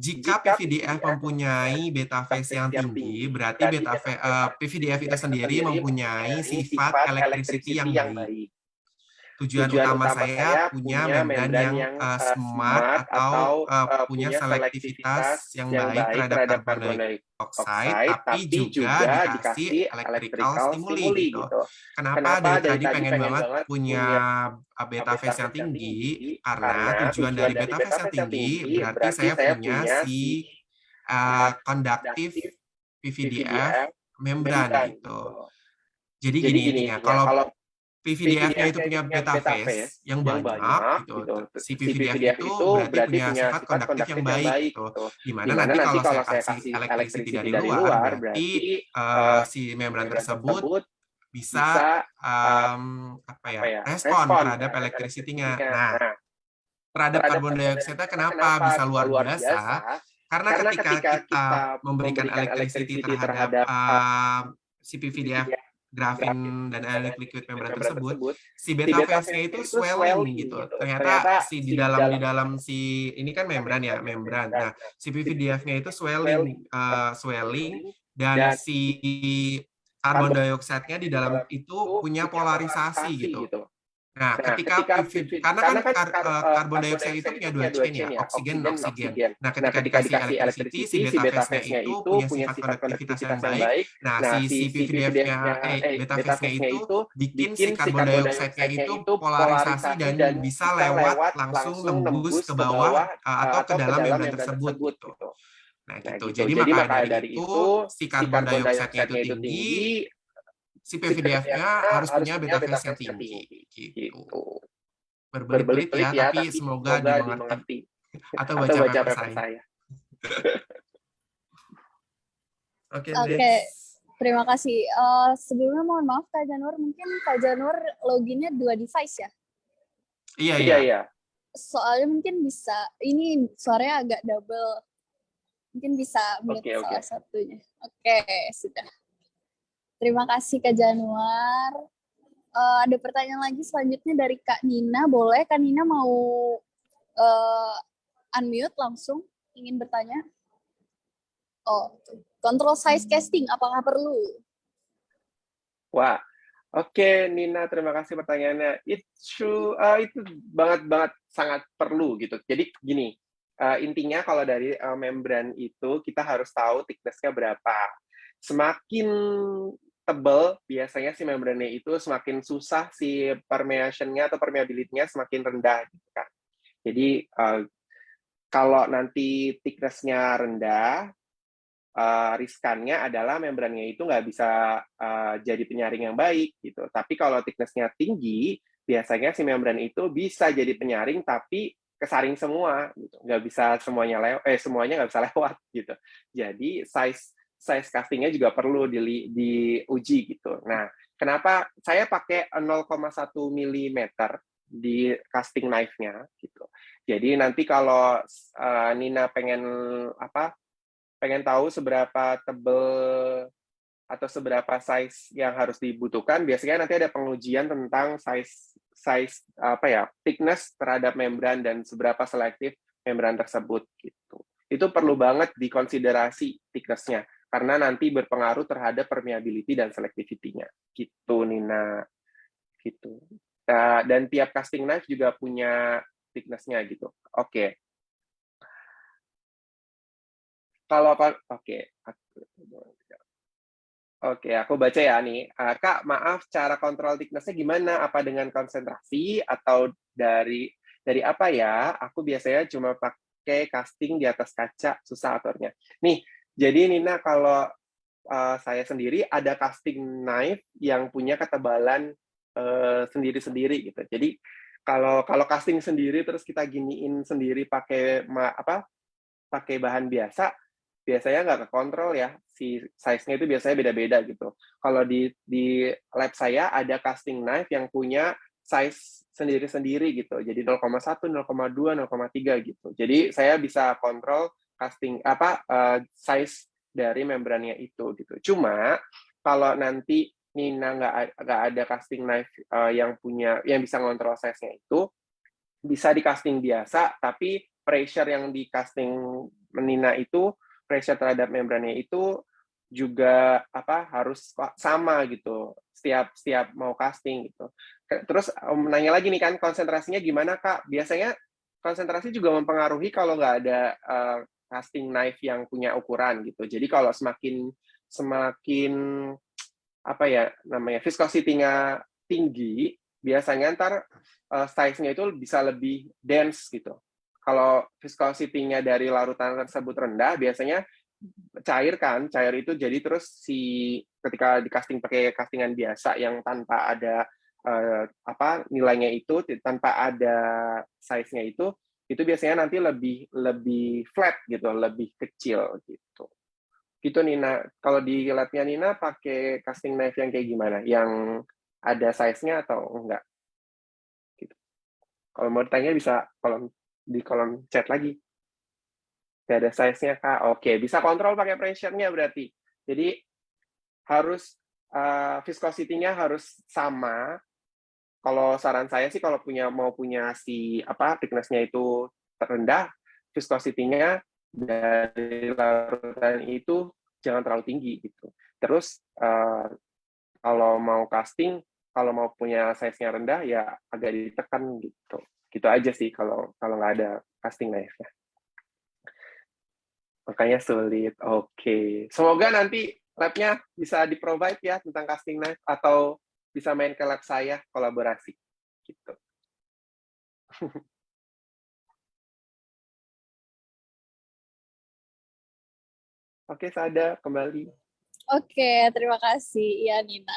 Jika PVDF mempunyai beta phase yang tinggi, berarti PVDF itu sendiri mempunyai sifat electricity yang baik. tujuan utama saya punya membran yang smart atau punya selektivitas yang baik terhadap karbon dioksida, tapi juga dikasih electrical stimuli gitu. Kenapa dari tadi pengen banget punya beta phase yang tinggi? Karena tujuan dari beta phase yang tinggi berarti saya punya si konduktif PVDF membran gitu. Jadi gini intinya, kalau PVDF-nya itu punya beta phase yang banyak gitu. Si PVDF itu berarti punya sifat konduktif yang baik gitu. Dimana nanti kalau saya kasih electricity dari luar, berarti si membran tersebut bisa respon terhadap electricity-nya. Nah, terhadap karbon dioksida kenapa bisa luar biasa? Karena ketika kita memberikan electricity terhadap si PVDF grafin dan air liquid membran tersebut, si beta phase-nya itu swelling gitu. Ternyata si di dalam si ini kan membran ya, membran. Nah, si PVDF-nya itu swelling dan si karbon dioksida di dalam itu punya polarisasi gitu. Nah, ketika karena kan karbon dioksida itu punya dua chain ya, oksigen. Nah, ketika dikasih electricity, si beta phase-nya itu punya sifat konduktivitas yang baik. Nah, si PVDF-nya, beta phase-nya itu bikin si karbon dioksida itu polarisasi dan bisa lewat langsung nembus ke bawah atau ke dalam membran tersebut gitu. Nah, gitu. Jadi maka dari itu si karbon dioksida itu tinggi, si PVDF-nya harus punya beta phase yang tinggi gitu. Berbelit-belit ya, tapi semoga dimengerti atau baca paper saya. Oke, terima kasih. Sebelumnya mohon maaf Kak Janur, mungkin Kak Janur loginnya 2 device ya? Iya. Soalnya mungkin bisa, ini suaranya agak double. Mungkin bisa mute salah satunya. Oke, sudah. Terima kasih Kak Januar. Ada pertanyaan lagi selanjutnya dari Kak Nina. Boleh Kak Nina mau unmute langsung ingin bertanya? Oh, control size casting apakah perlu? Wah, oke Nina, terima kasih pertanyaannya. Itu banget sangat perlu gitu. Jadi gini, intinya kalau dari membran itu kita harus tahu thickness-nya berapa. Semakin tebal biasanya si membrannya itu semakin susah si permeation-nya atau permeability-nya semakin rendah gitu kan. Jadi kalau nanti thickness-nya rendah, riskannya adalah membrannya itu nggak bisa jadi penyaring yang baik gitu. Tapi kalau thickness-nya tinggi, biasanya si membran itu bisa jadi penyaring tapi kesaring semua gitu. Nggak bisa semuanya nggak bisa lewat gitu. Jadi size castingnya juga perlu diuji gitu. Nah, kenapa saya pakai 0,1 mm di casting knife-nya gitu. Jadi nanti kalau Nina pengen tahu seberapa tebal atau seberapa size yang harus dibutuhkan, biasanya nanti ada pengujian tentang size thickness terhadap membran dan seberapa selektif membran tersebut gitu. Itu perlu banget dikonsiderasi thickness-nya karena nanti berpengaruh terhadap permeability dan selectivity-nya. Gitu, Nina. Gitu. Dan tiap casting knife juga punya thickness-nya gitu. Oke. Oke, aku baca ya nih. Kak, maaf, cara kontrol thickness-nya gimana? Apa dengan konsentrasi atau dari apa ya? Aku biasanya cuma pakai casting di atas kaca, susah aturnya. Nih, jadi Nina, kalau saya sendiri ada casting knife yang punya ketebalan sendiri-sendiri gitu. Jadi kalau casting sendiri terus kita giniin sendiri pakai bahan biasa, biasanya nggak kekontrol ya. Si size-nya itu biasanya beda-beda gitu. Kalau di lab saya ada casting knife yang punya size sendiri-sendiri gitu. Jadi 0,1, 0,2, 0,3 gitu. Jadi saya bisa kontrol casting size dari membrannya itu gitu. Cuma kalau nanti Nina nggak ada casting knife yang bisa ngontrol size-nya itu, bisa di casting biasa, tapi pressure yang di casting Nina itu, pressure terhadap membrannya itu juga harus sama gitu setiap mau casting gitu. Terus nanya lagi nih kan, konsentrasinya gimana Kak? Biasanya konsentrasi juga mempengaruhi kalau nggak ada casting knife yang punya ukuran gitu. Jadi kalau semakin viscosity-nya tinggi, biasanya ntar size-nya itu bisa lebih dense gitu. Kalau viscosity-nya dari larutan tersebut rendah, biasanya cair itu jadi terus ketika di casting pakai castingan biasa yang tanpa ada nilainya itu, tanpa ada size-nya itu biasanya nanti lebih flat gitu, lebih kecil gitu. Gitu Nina. Kalau di lab-nya Nina pakai casting knife yang kayak gimana? Yang ada size-nya atau enggak? Gitu. Kalau mau ditanya bisa di kolom chat lagi. Tidak ada size-nya Kak. Oke, bisa kontrol pakai pressure-nya berarti. Jadi harus viscosity-nya harus sama. Kalau saran saya sih kalau mau punya thickness-nya itu terendah, viscosity-nya dari larutan itu jangan terlalu tinggi gitu. Terus kalau mau casting, kalau mau punya size-nya rendah ya agak ditekan gitu. Gitu aja sih kalau nggak ada casting knife-nya. Makanya sulit. Oke. Semoga nanti lab-nya bisa di-provide ya tentang casting knife atau bisa main ke lab saya kolaborasi gitu. Oke, Sada kembali. Oke, terima kasih ya Nina.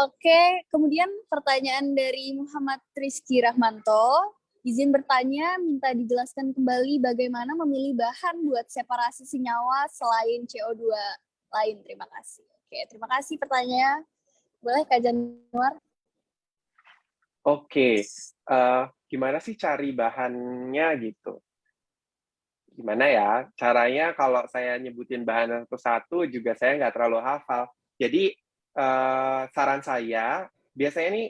Oke, kemudian pertanyaan dari Muhammad Rizky Rahmanto. Izin bertanya, minta dijelaskan kembali bagaimana memilih bahan buat separasi senyawa selain CO2 lain. Terima kasih. Oke, terima kasih pertanyaannya. Boleh Kak Januar? Oke, gimana sih cari bahannya gitu? Gimana ya? Caranya kalau saya nyebutin bahan satu-satu juga saya nggak terlalu hafal. Jadi saran saya, biasanya nih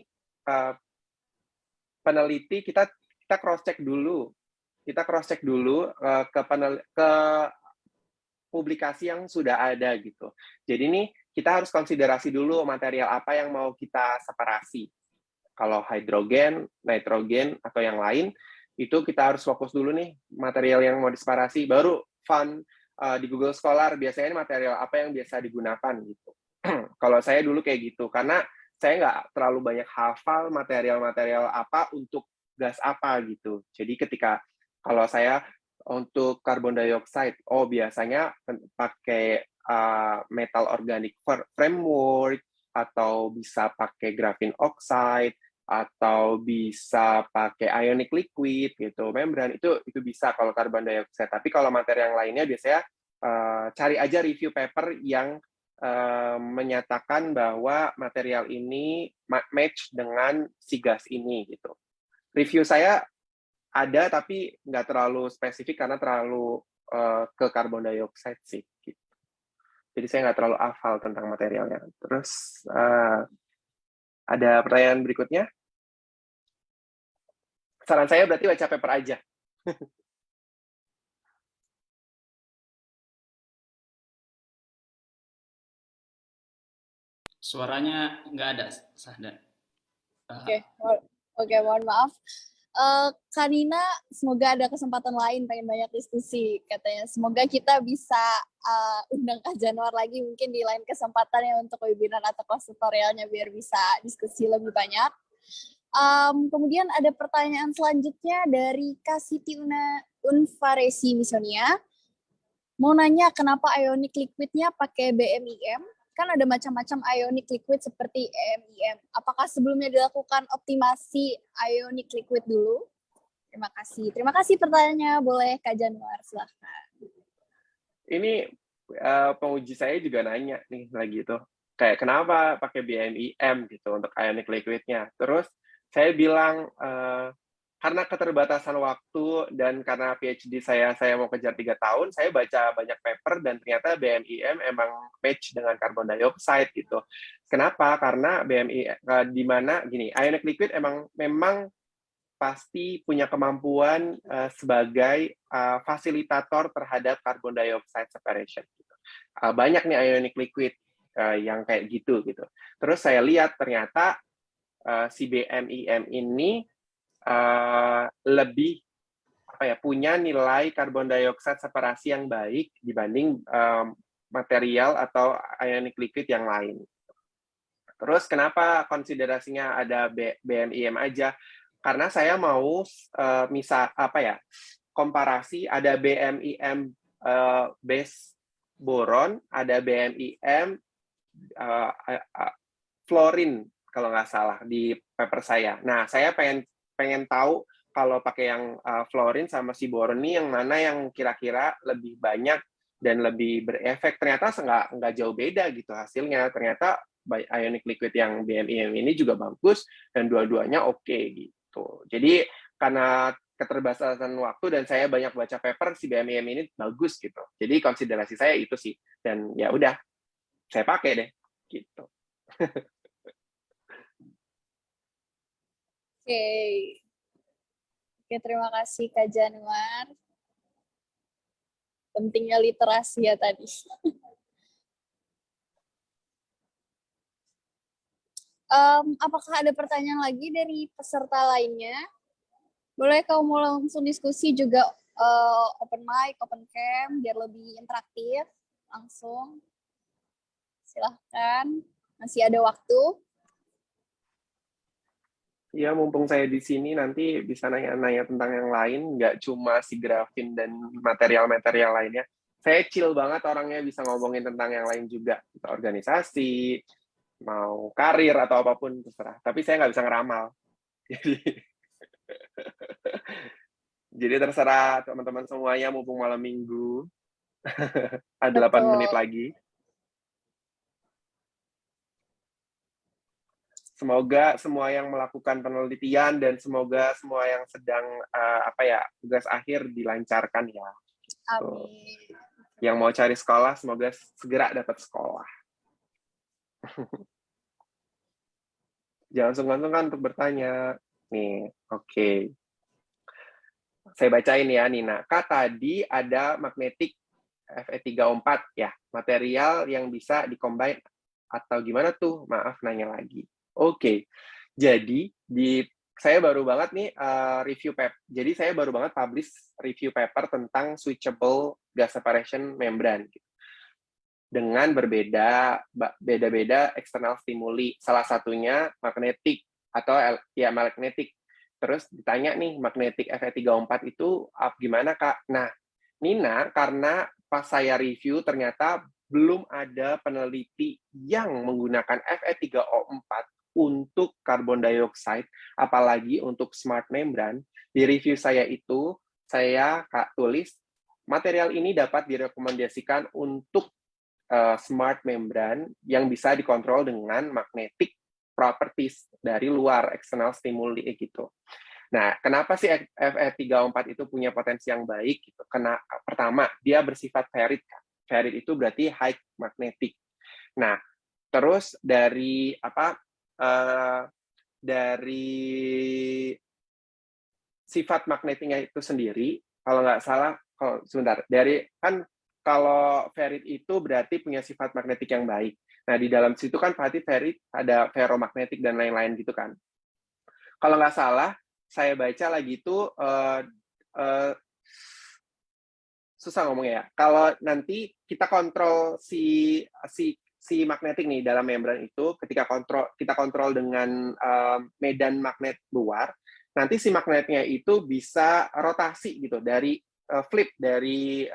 peneliti kita cross-check dulu. Kita cross-check dulu ke publikasi yang sudah ada gitu. Jadi nih kita harus konsiderasi dulu material apa yang mau kita separasi. Kalau hidrogen, nitrogen, atau yang lain, itu kita harus fokus dulu nih material yang mau diseparasi. Baru found di Google Scholar biasanya ini material apa yang biasa digunakan gitu. Kalau saya dulu kayak gitu, karena saya nggak terlalu banyak hafal material-material apa untuk gas apa gitu. Jadi kalau saya untuk carbon dioxide, biasanya pakai metal organic framework, atau bisa pakai graphene oxide, atau bisa pakai ionic liquid gitu, membran itu bisa kalau carbon dioxide. Tapi kalau materi yang lainnya biasanya cari aja review paper yang menyatakan bahwa material ini match dengan si gas ini gitu. Review saya ada tapi nggak terlalu spesifik karena terlalu ke carbon dioxide sih. Gitu. Jadi saya nggak terlalu hafal tentang materialnya. Terus ada pertanyaan berikutnya? Saran saya berarti baca paper aja. Suaranya nggak ada, Sahda. Oke, mohon maaf. Kak Nina, semoga ada kesempatan lain pengen banyak diskusi katanya. Semoga kita bisa undang Kak Januar lagi mungkin di lain kesempatan ya untuk webinar atau kelas tutorialnya biar bisa diskusi lebih banyak. Kemudian ada pertanyaan selanjutnya dari Kak Siti Unfaresi Misonia. Mau nanya kenapa ionic liquidnya pakai BMIM? Kan ada macam-macam ionic liquid seperti EMIM. Apakah sebelumnya dilakukan optimasi ionic liquid dulu? Terima kasih. Terima kasih pertanyaannya. Boleh Kak Januar, silahkan. Ini penguji saya juga nanya nih lagi itu. Kayak kenapa pakai BMIM gitu untuk ionic liquidnya. Terus saya bilang, karena keterbatasan waktu dan karena PhD saya mau kejar 3 tahun, saya baca banyak paper dan ternyata BMIM emang match dengan carbon dioxide gitu. Kenapa? Karena di mana gini, ionic liquid memang pasti punya kemampuan sebagai fasilitator terhadap carbon dioxide separation. Gitu. banyak nih ionic liquid yang kayak gitu. Terus saya lihat ternyata si BMIM ini lebih punya nilai karbon dioksida separasi yang baik dibanding material atau ionic liquid yang lain. Terus kenapa konsiderasinya ada BMIM aja? Karena saya mau komparasi ada BMIM base boron, ada BMIM fluorine kalau nggak salah di paper saya. Nah, saya pengen tahu kalau pakai yang fluorine sama si boron ini yang mana yang kira-kira lebih banyak dan lebih berefek. Ternyata nggak jauh beda gitu hasilnya. Ternyata ionic liquid yang BMIM ini juga bagus dan dua-duanya oke gitu. Jadi karena keterbatasan waktu dan saya banyak baca paper, si BMIM ini bagus gitu. Jadi konsiderasi saya itu sih. Dan ya udah, saya pakai deh gitu. Oke, terima kasih Kak Januar. Pentingnya literasi ya tadi. Apakah ada pertanyaan lagi dari peserta lainnya? Boleh kamu mau langsung diskusi juga open mic, open cam, biar lebih interaktif. Langsung. Silahkan. Masih ada waktu. Ya, mumpung saya di sini, nanti bisa nanya-nanya tentang yang lain, nggak cuma si grafin dan material-material lainnya. Saya chill banget orangnya, bisa ngomongin tentang yang lain juga. Bisa organisasi, mau karir, atau apapun, terserah. Tapi saya nggak bisa ngeramal. Jadi terserah teman-teman semuanya, mumpung malam minggu. Ada 8 menit lagi. Semoga semua yang melakukan penelitian dan semoga semua yang sedang tugas akhir dilancarkan ya. Amin. Yang mau cari sekolah semoga segera dapat sekolah. Jangan sungkan-sungkan untuk bertanya. Nih, oke. Saya bacain ya, Nina. Kak, tadi ada magnetik Fe3O4 ya, material yang bisa di-combine atau gimana tuh? Maaf nanya lagi. Oke, jadi saya baru banget nih review paper. Jadi saya baru banget publish review paper tentang switchable gas separation membrane dengan beda-beda eksternal stimuli. Salah satunya magnetik atau ya magnetik. Terus ditanya nih magnetik Fe3O4 itu gimana Kak? Nah, Nina, karena pas saya review ternyata belum ada peneliti yang menggunakan Fe3O4 untuk karbon dioxide, apalagi untuk smart membrane. Di review saya itu, saya tulis, material ini dapat direkomendasikan untuk smart membrane yang bisa dikontrol dengan magnetic properties dari luar, external stimuli gitu. Nah, kenapa sih Fe3O4 itu punya potensi yang baik? Gitu? Karena pertama, dia bersifat ferrit. Ferrit itu berarti high magnetic. Nah, terus dari sifat magnetiknya itu sendiri, kalau nggak salah, kalau ferrit itu berarti punya sifat magnetik yang baik. Nah, di dalam situ kan berarti ferrit ada ferromagnetik dan lain-lain gitu kan. Kalau nggak salah, saya baca lagi itu susah ngomongnya ya. Kalau nanti kita kontrol si magnetik nih dalam membran itu, ketika kita kontrol dengan medan magnet luar, nanti si magnetnya itu bisa rotasi gitu dari flip dari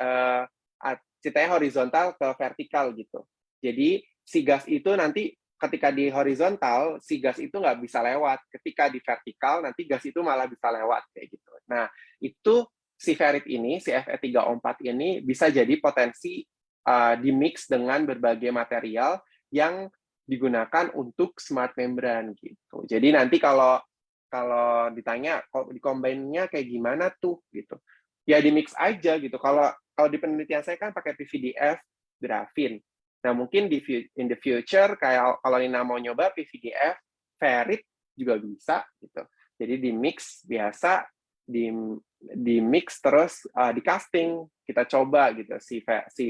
ceritanya horizontal ke vertikal gitu. Jadi si gas itu nanti ketika di horizontal, si gas itu nggak bisa lewat. Ketika di vertikal, nanti gas itu malah bisa lewat kayak gitu. Nah, itu si ferrit ini, si Fe3O4 ini bisa jadi potensi di-mix dengan berbagai material yang digunakan untuk smart membrane gitu. Jadi nanti kalau ditanya di-combine-nya kayak gimana tuh gitu. Ya di-mix aja gitu. Kalau di penelitian saya kan pakai PVDF, grafin. Nah, mungkin in the future kayak kalau Nina mau nyoba PVDF, ferrit juga bisa gitu. Jadi di-mix biasa, di mix terus di casting kita coba gitu si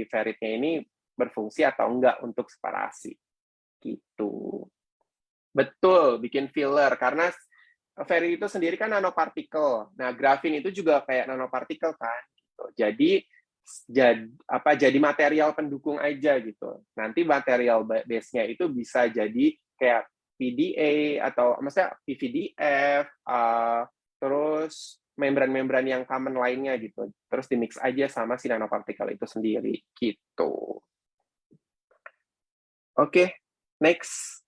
ferritnya ini berfungsi atau enggak untuk separasi. Gitu. Betul, bikin filler karena Fairy itu sendiri kan nanopartikel. Nah, grafin itu juga kayak nanopartikel kan. Gitu. Jadi material pendukung aja gitu. Nanti material base-nya itu bisa jadi kayak PDA atau maksudnya PVDF, terus membran-membran yang common lainnya gitu. Terus di-mix aja sama si nanopartikel itu sendiri gitu. Oke, next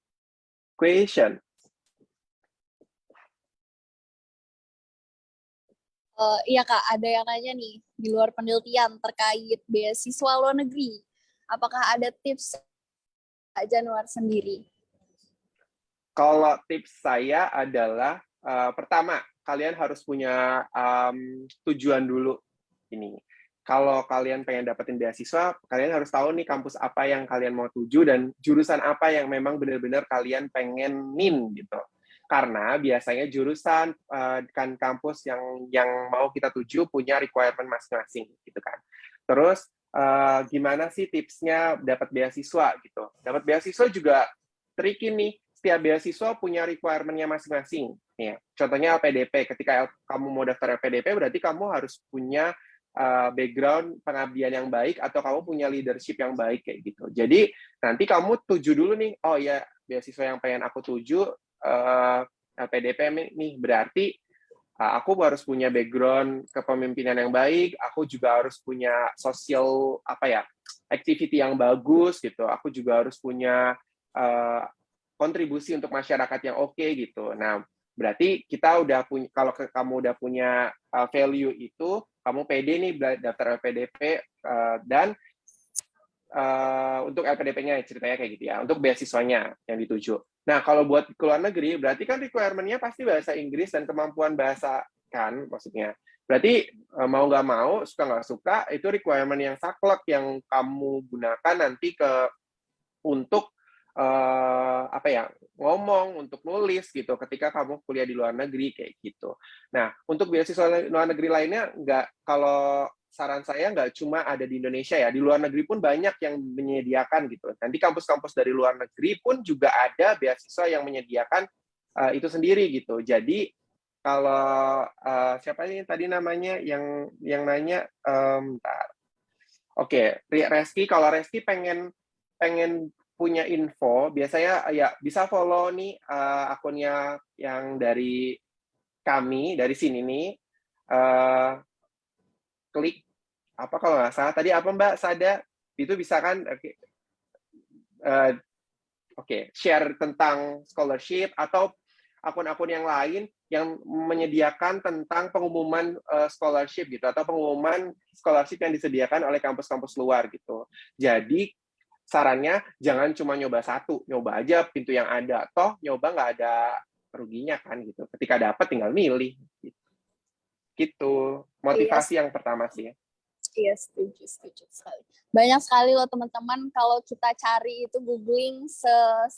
question. Iya Kak, ada yang nanya nih di luar penelitian terkait beasiswa luar negeri. Apakah ada tips Kak Januar sendiri? Kalau tips saya adalah pertama, kalian harus punya tujuan dulu ini. Kalau kalian pengen dapetin beasiswa, kalian harus tahu nih kampus apa yang kalian mau tuju dan jurusan apa yang memang benar-benar kalian pengenin gitu. Karena biasanya jurusan kan kampus yang mau kita tuju punya requirement masing-masing gitu kan. Terus gimana sih tipsnya dapat beasiswa gitu? Dapat beasiswa juga tricky nih. Setiap beasiswa punya requirement-nya masing-masing. Ya, contohnya LPDP. Ketika kamu mau daftar LPDP, berarti kamu harus punya background pengabdian yang baik atau kamu punya leadership yang baik kayak gitu. Jadi nanti kamu tuju dulu nih, oh ya beasiswa yang pengen aku tuju LPDP nih, berarti aku harus punya background kepemimpinan yang baik, aku juga harus punya sosial activity yang bagus gitu, aku juga harus punya kontribusi untuk masyarakat yang oke gitu. Nah, berarti kita udah punya, kalau kamu udah punya value itu, kamu pede nih daftar LPDP dan untuk LPDP-nya ceritanya kayak gitu ya, untuk beasiswanya yang dituju. Nah, kalau buat ke luar negeri, berarti kan requirement-nya pasti bahasa Inggris dan kemampuan bahasa kan, maksudnya. Berarti mau nggak mau, suka nggak suka, itu requirement yang saklek yang kamu gunakan nanti untuk ngomong, untuk nulis gitu ketika kamu kuliah di luar negeri kayak gitu. Nah, untuk beasiswa luar negeri lainnya kalau saran saya nggak cuma ada di Indonesia ya, di luar negeri pun banyak yang menyediakan gitu. Nanti kampus-kampus dari luar negeri pun juga ada beasiswa yang menyediakan itu sendiri gitu. Jadi kalau siapa ini tadi namanya yang nanya, Oke, Reski, kalau Reski pengen punya info, biasanya ya bisa follow nih akunnya yang dari kami, dari sini nih, klik apa kalau nggak salah, tadi apa Mbak Sada? Itu bisa kan, share tentang scholarship atau akun-akun yang lain yang menyediakan tentang pengumuman scholarship gitu, atau pengumuman scholarship yang disediakan oleh kampus-kampus luar gitu. Jadi sarannya jangan cuma nyoba satu, nyoba aja pintu yang ada. Toh nyoba nggak ada ruginya kan gitu. Ketika dapat tinggal milih. Gitu. Motivasi yang pertama sih. Iya, setuju sekali. Banyak sekali loh teman-teman, kalau kita cari itu googling,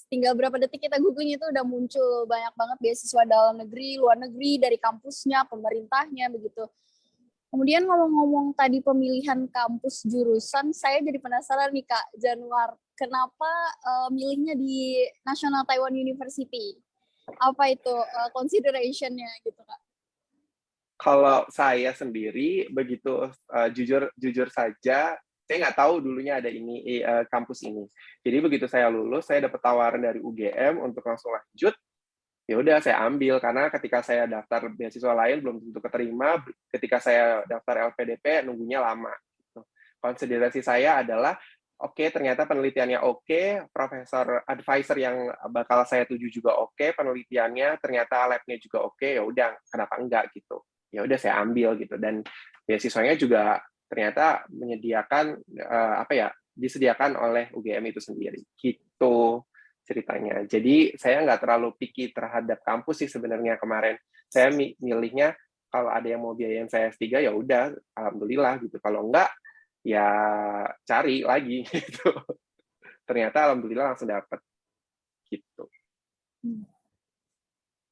tinggal berapa detik kita googling itu udah muncul banyak banget beasiswa dalam negeri, luar negeri, dari kampusnya, pemerintahnya, begitu. Kemudian ngomong-ngomong tadi pemilihan kampus jurusan, saya jadi penasaran nih Kak Januar, kenapa milihnya di National Taiwan University? Apa itu consideration-nya gitu Kak? Kalau saya sendiri begitu jujur saja, saya nggak tahu dulunya ada ini kampus ini. Jadi begitu saya lulus, saya dapat tawaran dari UGM untuk langsung lanjut. Ya udah saya ambil karena ketika saya daftar beasiswa lain belum tentu keterima. Ketika saya daftar LPDP nunggunya lama. Konsiderasi saya adalah oke, ternyata penelitiannya oke, profesor advisor yang bakal saya tuju juga oke, penelitiannya ternyata lab-nya juga oke, ya udah kenapa enggak gitu. Ya udah saya ambil gitu, dan beasiswanya juga ternyata menyediakan disediakan oleh UGM itu sendiri gitu ceritanya. Jadi saya nggak terlalu picky terhadap kampus sih sebenarnya kemarin. Saya milihnya kalau ada yang mau biayain saya S3 ya udah alhamdulillah gitu. Kalau enggak ya cari lagi gitu. Ternyata alhamdulillah langsung dapat gitu.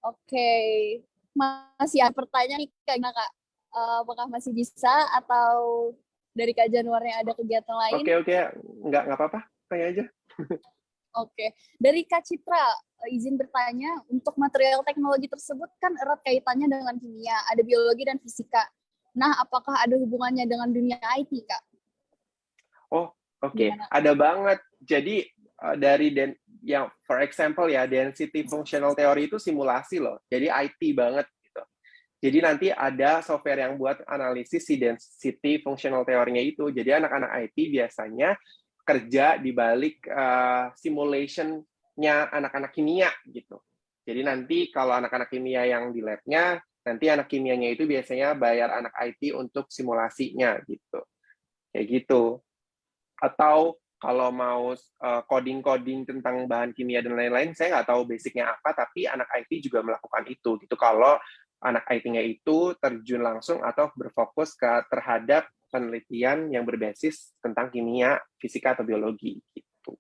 Oke. Masih ada pertanyaan nih Kak, Kak? Apakah masih bisa atau dari Kak Januarnya ada kegiatan lain? Oke. nggak apa-apa, tanya aja. Oke, dari Kak Citra, izin bertanya, untuk material teknologi tersebut kan erat kaitannya dengan kimia, ada biologi dan fisika. Nah, apakah ada hubungannya dengan dunia IT, Kak? Oh, oke. Gimana? Ada banget. Jadi yang for example ya, density functional theory itu simulasi loh. Jadi IT banget gitu. Jadi nanti ada software yang buat analisis si density functional theory-nya itu. Jadi anak-anak IT biasanya kerja di balik simulation-nya anak-anak kimia gitu. Jadi nanti kalau anak-anak kimia yang di lab-nya, nanti anak kimianya itu biasanya bayar anak IT untuk simulasinya gitu. Kayak gitu. Atau kalau mau coding-coding tentang bahan kimia dan lain-lain, saya nggak tahu basicnya apa, tapi anak IT juga melakukan itu gitu. Kalau anak IT-nya itu terjun langsung atau berfokus terhadap penelitian yang berbasis tentang kimia, fisika, atau biologi gitu.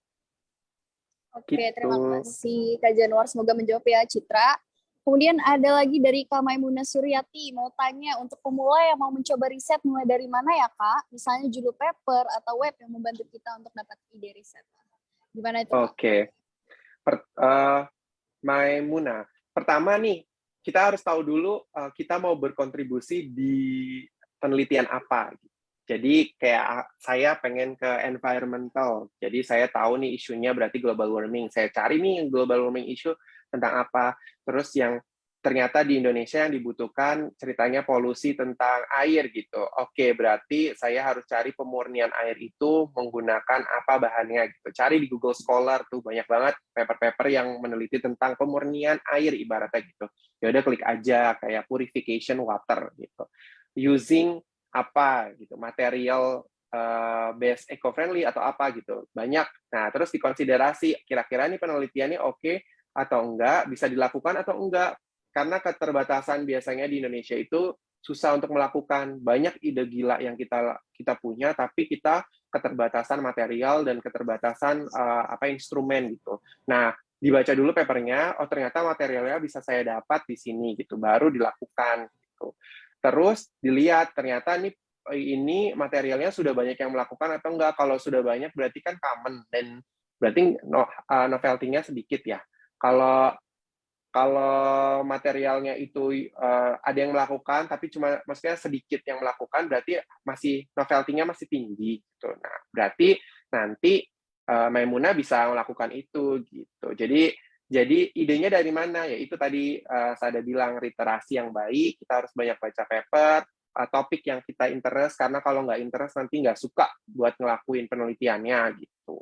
Oke, Gitu. terima kasih Kak Januar. Semoga menjawab ya, Citra. Kemudian ada lagi dari Kak Maimunah Suryati, mau tanya untuk pemula yang mau mencoba riset, mulai dari mana ya, Kak? Misalnya judul paper atau web yang membantu kita untuk dapat ide riset. Gimana itu, Kak? Oke. Maimunah, pertama nih, kita harus tahu dulu kita mau berkontribusi di penelitian apa. Jadi kayak saya pengen ke environmental, jadi saya tahu nih isunya berarti global warming. Saya cari nih global warming issue tentang apa. Terus yang ternyata di Indonesia yang dibutuhkan ceritanya polusi tentang air gitu. Oke, berarti saya harus cari pemurnian air itu menggunakan apa bahannya gitu. Cari di Google Scholar tuh banyak banget paper-paper yang meneliti tentang pemurnian air ibaratnya gitu. Ya udah klik aja kayak purification water gitu. Using apa gitu, material base eco-friendly atau apa gitu. Banyak. Nah, terus dikonsiderasi kira-kira ini penelitiannya oke atau enggak, bisa dilakukan atau enggak. Karena keterbatasan biasanya di Indonesia itu susah untuk melakukan. Banyak ide gila yang kita punya, tapi kita keterbatasan material dan keterbatasan instrumen gitu. Nah, dibaca dulu papernya, oh ternyata materialnya bisa saya dapat di sini gitu, baru dilakukan gitu. Terus dilihat ternyata ini materialnya sudah banyak yang melakukan atau enggak. Kalau sudah banyak berarti kan common dan berarti novelty-nya sedikit ya. Kalau materialnya itu ada yang melakukan tapi cuma maksudnya sedikit yang melakukan, berarti masih novelty-nya masih tinggi gitu. Nah, berarti nanti Maimunah bisa melakukan itu gitu. Jadi idenya dari mana? Ya itu tadi saya ada bilang literasi yang baik, kita harus banyak baca paper, topik yang kita interest, karena kalau nggak interest nanti nggak suka buat ngelakuin penelitiannya gitu.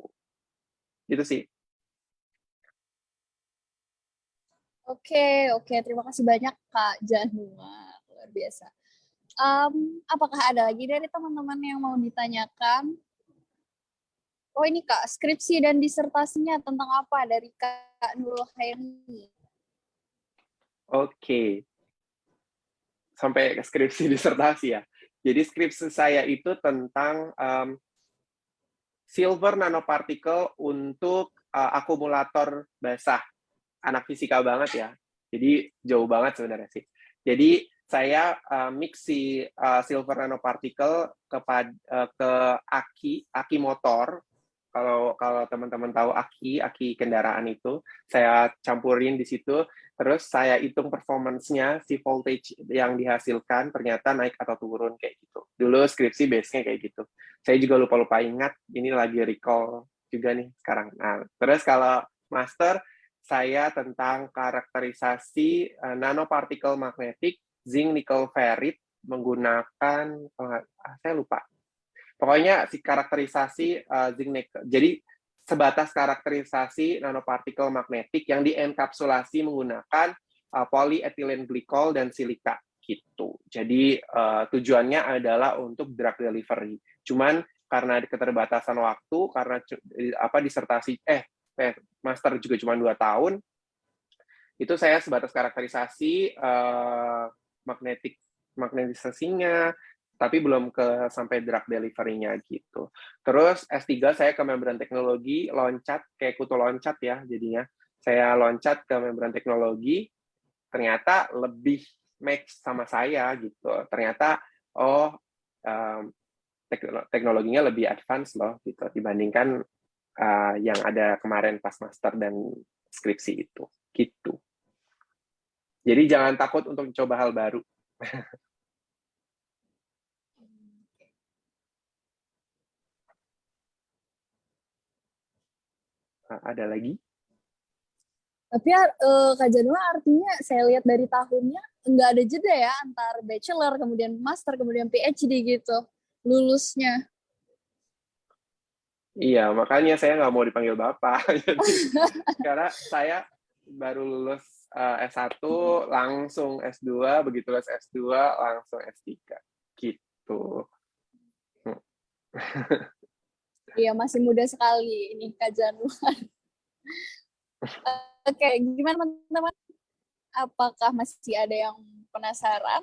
Gitu sih. Oke, terima kasih banyak Kak Januar, luar biasa. Apakah ada lagi dari teman-teman yang mau ditanyakan? Oh ini Kak, skripsi dan disertasinya tentang apa dari Kak Nurul Khairi? Oke. Sampai ke skripsi disertasi ya. Jadi skripsi saya itu tentang silver nanoparticle untuk akumulator basah. Anak fisika banget ya. Jadi jauh banget sebenarnya sih. Jadi saya mix si silver nanoparticle ke aki motor. Kalau teman-teman tahu aki kendaraan itu, saya campurin di situ, terus saya hitung performance-nya, si voltage yang dihasilkan ternyata naik atau turun kayak gitu. Dulu skripsi base-nya kayak gitu. Saya juga lupa-lupa ingat, ini lagi recall juga nih sekarang. Nah, terus kalau master, saya tentang karakterisasi nanopartikel magnetik zinc nickel ferrit menggunakan, saya lupa. Pokoknya si karakterisasi zinc nickel. Jadi sebatas karakterisasi nanopartikel magnetik yang dienkapsulasi menggunakan polyethylene glycol dan silika gitu. Jadi tujuannya adalah untuk drug delivery. Cuman karena keterbatasan waktu, karena disertasi master juga cuma 2 tahun, itu saya sebatas karakterisasi magnetisasinya, tapi belum ke sampai drug delivery-nya gitu. Terus S3 saya ke membran teknologi, loncat, kayak kutu loncat ya jadinya. Saya loncat ke membran teknologi, ternyata lebih match sama saya gitu. Ternyata, teknologinya lebih advance loh gitu dibandingkan yang ada kemarin pas master dan skripsi itu gitu. Jadi jangan takut untuk mencoba hal baru. Ada lagi? Tapi Kak Januar artinya saya lihat dari tahunnya nggak ada jeda ya antar bachelor, kemudian master, kemudian PhD gitu lulusnya. Iya, makanya saya nggak mau dipanggil Bapak. Jadi, karena saya baru lulus S1, langsung S2, begitu lulus S2, langsung S3. Gitu. Iya, masih muda sekali ini Kak Januar. Oke, gimana teman-teman? Apakah masih ada yang penasaran?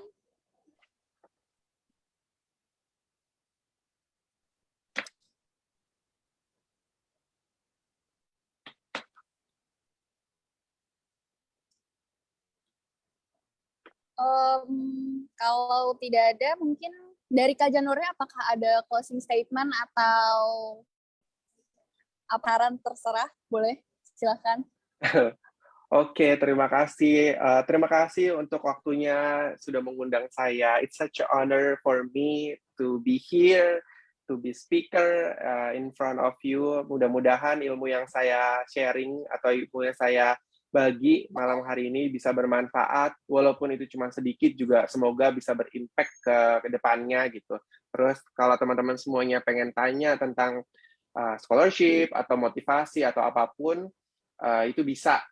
Kalau tidak ada, mungkin dari Kak Januarnya apakah ada closing statement atau aparan terserah? Boleh, silakan. Oke, terima kasih. Terima kasih untuk waktunya sudah mengundang saya. It's such an honor for me to be here, to be speaker in front of you. Mudah-mudahan ilmu yang saya sharing atau ilmu yang saya bagi malam hari ini bisa bermanfaat, walaupun itu cuma sedikit juga semoga bisa berimpact ke depannya gitu. Terus kalau teman-teman semuanya pengen tanya tentang scholarship atau motivasi atau apapun, itu bisa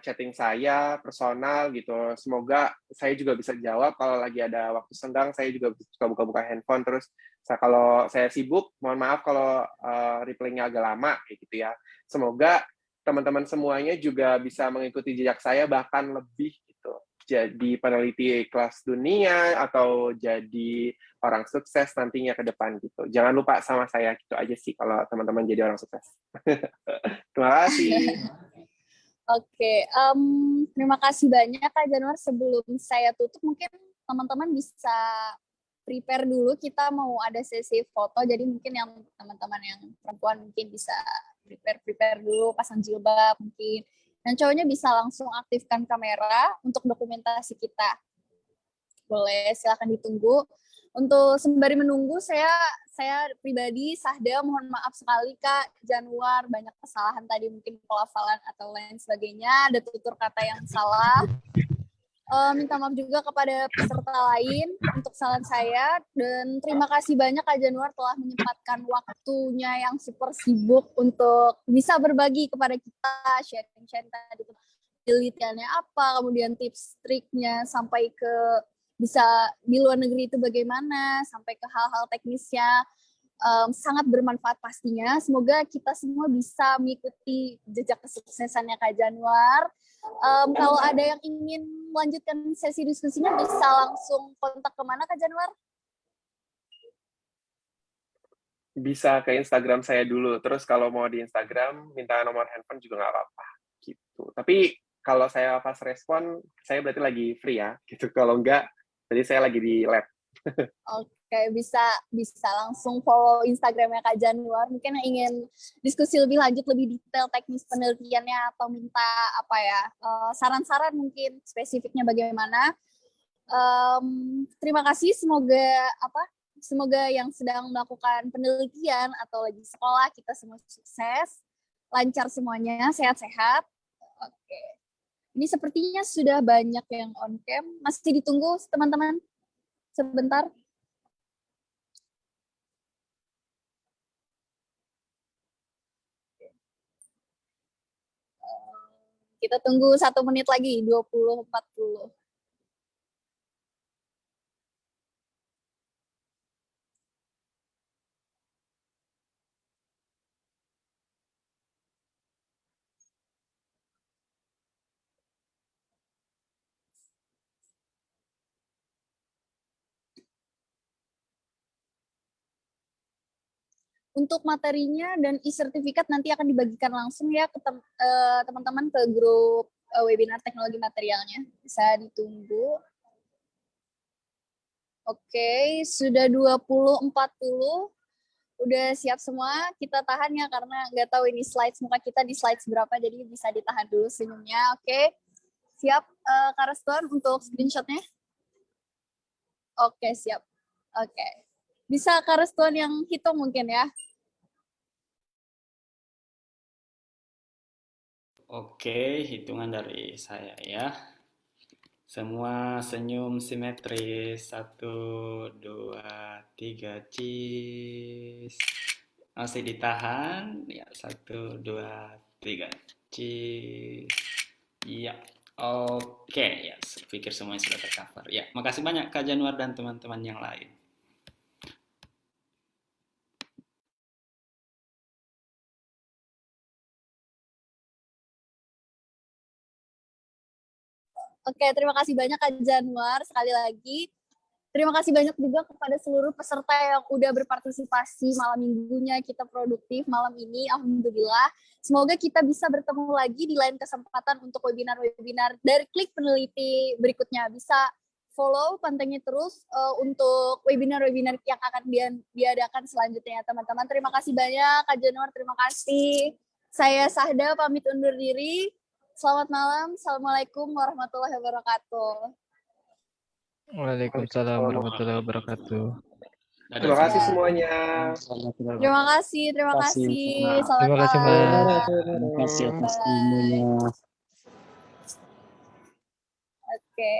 chatting saya personal gitu. Semoga saya juga bisa jawab kalau lagi ada waktu senggang. Saya juga suka buka-buka handphone terus. Kalau saya sibuk, mohon maaf kalau reply-nya agak lama kayak gitu ya. Semoga teman-teman semuanya juga bisa mengikuti jejak saya bahkan lebih gitu. Jadi peneliti kelas dunia atau jadi orang sukses nantinya ke depan gitu. Jangan lupa sama saya gitu aja sih kalau teman-teman jadi orang sukses. Terima kasih. Oke, terima kasih banyak Kak Januar. Sebelum saya tutup, mungkin teman-teman bisa prepare dulu. Kita mau ada sesi foto, jadi mungkin yang teman-teman yang perempuan mungkin bisa prepare dulu, pasang jilbab mungkin. Dan cowoknya bisa langsung aktifkan kamera untuk dokumentasi kita. Boleh, silakan ditunggu. Untuk sembari menunggu, saya pribadi, Sahda, mohon maaf sekali Kak Januar, banyak kesalahan tadi, mungkin pelafalan atau lain sebagainya, ada tutur kata yang salah. Minta maaf juga kepada peserta lain untuk kesalahan saya, dan terima kasih banyak Kak Januar telah menyempatkan waktunya yang super sibuk untuk bisa berbagi kepada kita, sharing-sharing tadi, penelitiannya apa, kemudian tips triknya sampai ke bisa di luar negeri itu bagaimana, sampai ke hal-hal teknisnya, sangat bermanfaat pastinya. Semoga kita semua bisa mengikuti jejak kesuksesannya Kak Januar. Kalau ada yang ingin melanjutkan sesi diskusinya, bisa langsung kontak kemana Kak Januar? Bisa ke Instagram saya dulu. Terus kalau mau di Instagram, minta nomor handphone juga nggak apa-apa. Gitu. Tapi kalau saya pas respon, saya berarti lagi free ya. Gitu. Kalau enggak, jadi saya lagi di lab. Oke, bisa langsung follow Instagramnya Kak Januar. Mungkin yang ingin diskusi lebih lanjut, lebih detail teknis penelitiannya atau minta apa ya saran-saran mungkin spesifiknya bagaimana. Terima kasih. Semoga yang sedang melakukan penelitian atau lagi sekolah kita semua sukses, lancar semuanya, sehat-sehat. Oke. Ini sepertinya sudah banyak yang on cam. Masih ditunggu teman-teman. Sebentar. Kita tunggu 1 menit lagi, 20.40. Untuk materinya dan e-sertifikat nanti akan dibagikan langsung ya ke teman-teman ke grup webinar teknologi materialnya. Bisa ditunggu. Oke, sudah 20.40. Udah siap semua, kita tahan ya karena nggak tahu ini slides muka kita di slides berapa, jadi bisa ditahan dulu senyumnya. Oke, siap Kak Restuan untuk screenshotnya? Oke, siap. Oke, bisa Kak Restuan yang hitung mungkin ya? Oke, hitungan dari saya ya. Semua senyum simetris. 1, 2, 3, cheese. Masih ditahan. Ya, 1, 2, 3, cheese. Ya, oke. Ya, pikir semuanya sudah tercover. Ya, makasih banyak Kak Januar dan teman-teman yang lain. Oke, terima kasih banyak Kak Januar sekali lagi. Terima kasih banyak juga kepada seluruh peserta yang udah berpartisipasi malam minggunya. Kita produktif malam ini, alhamdulillah. Semoga kita bisa bertemu lagi di lain kesempatan untuk webinar-webinar dari Klik Peneliti berikutnya. Bisa follow, pantengin terus untuk webinar-webinar yang akan diadakan selanjutnya, teman-teman. Terima kasih banyak, Kak Januar. Terima kasih. Saya Sahda, pamit undur diri. Selamat malam. Assalamualaikum warahmatullahi wabarakatuh. Waalaikumsalam warahmatullahi wabarakatuh. Dadah Terima kasih semua. semuanya. Terima kasih, terima kasih. Selamat Terima kasih, Mbak. malam. Terima kasih atas ilmunya. Oke.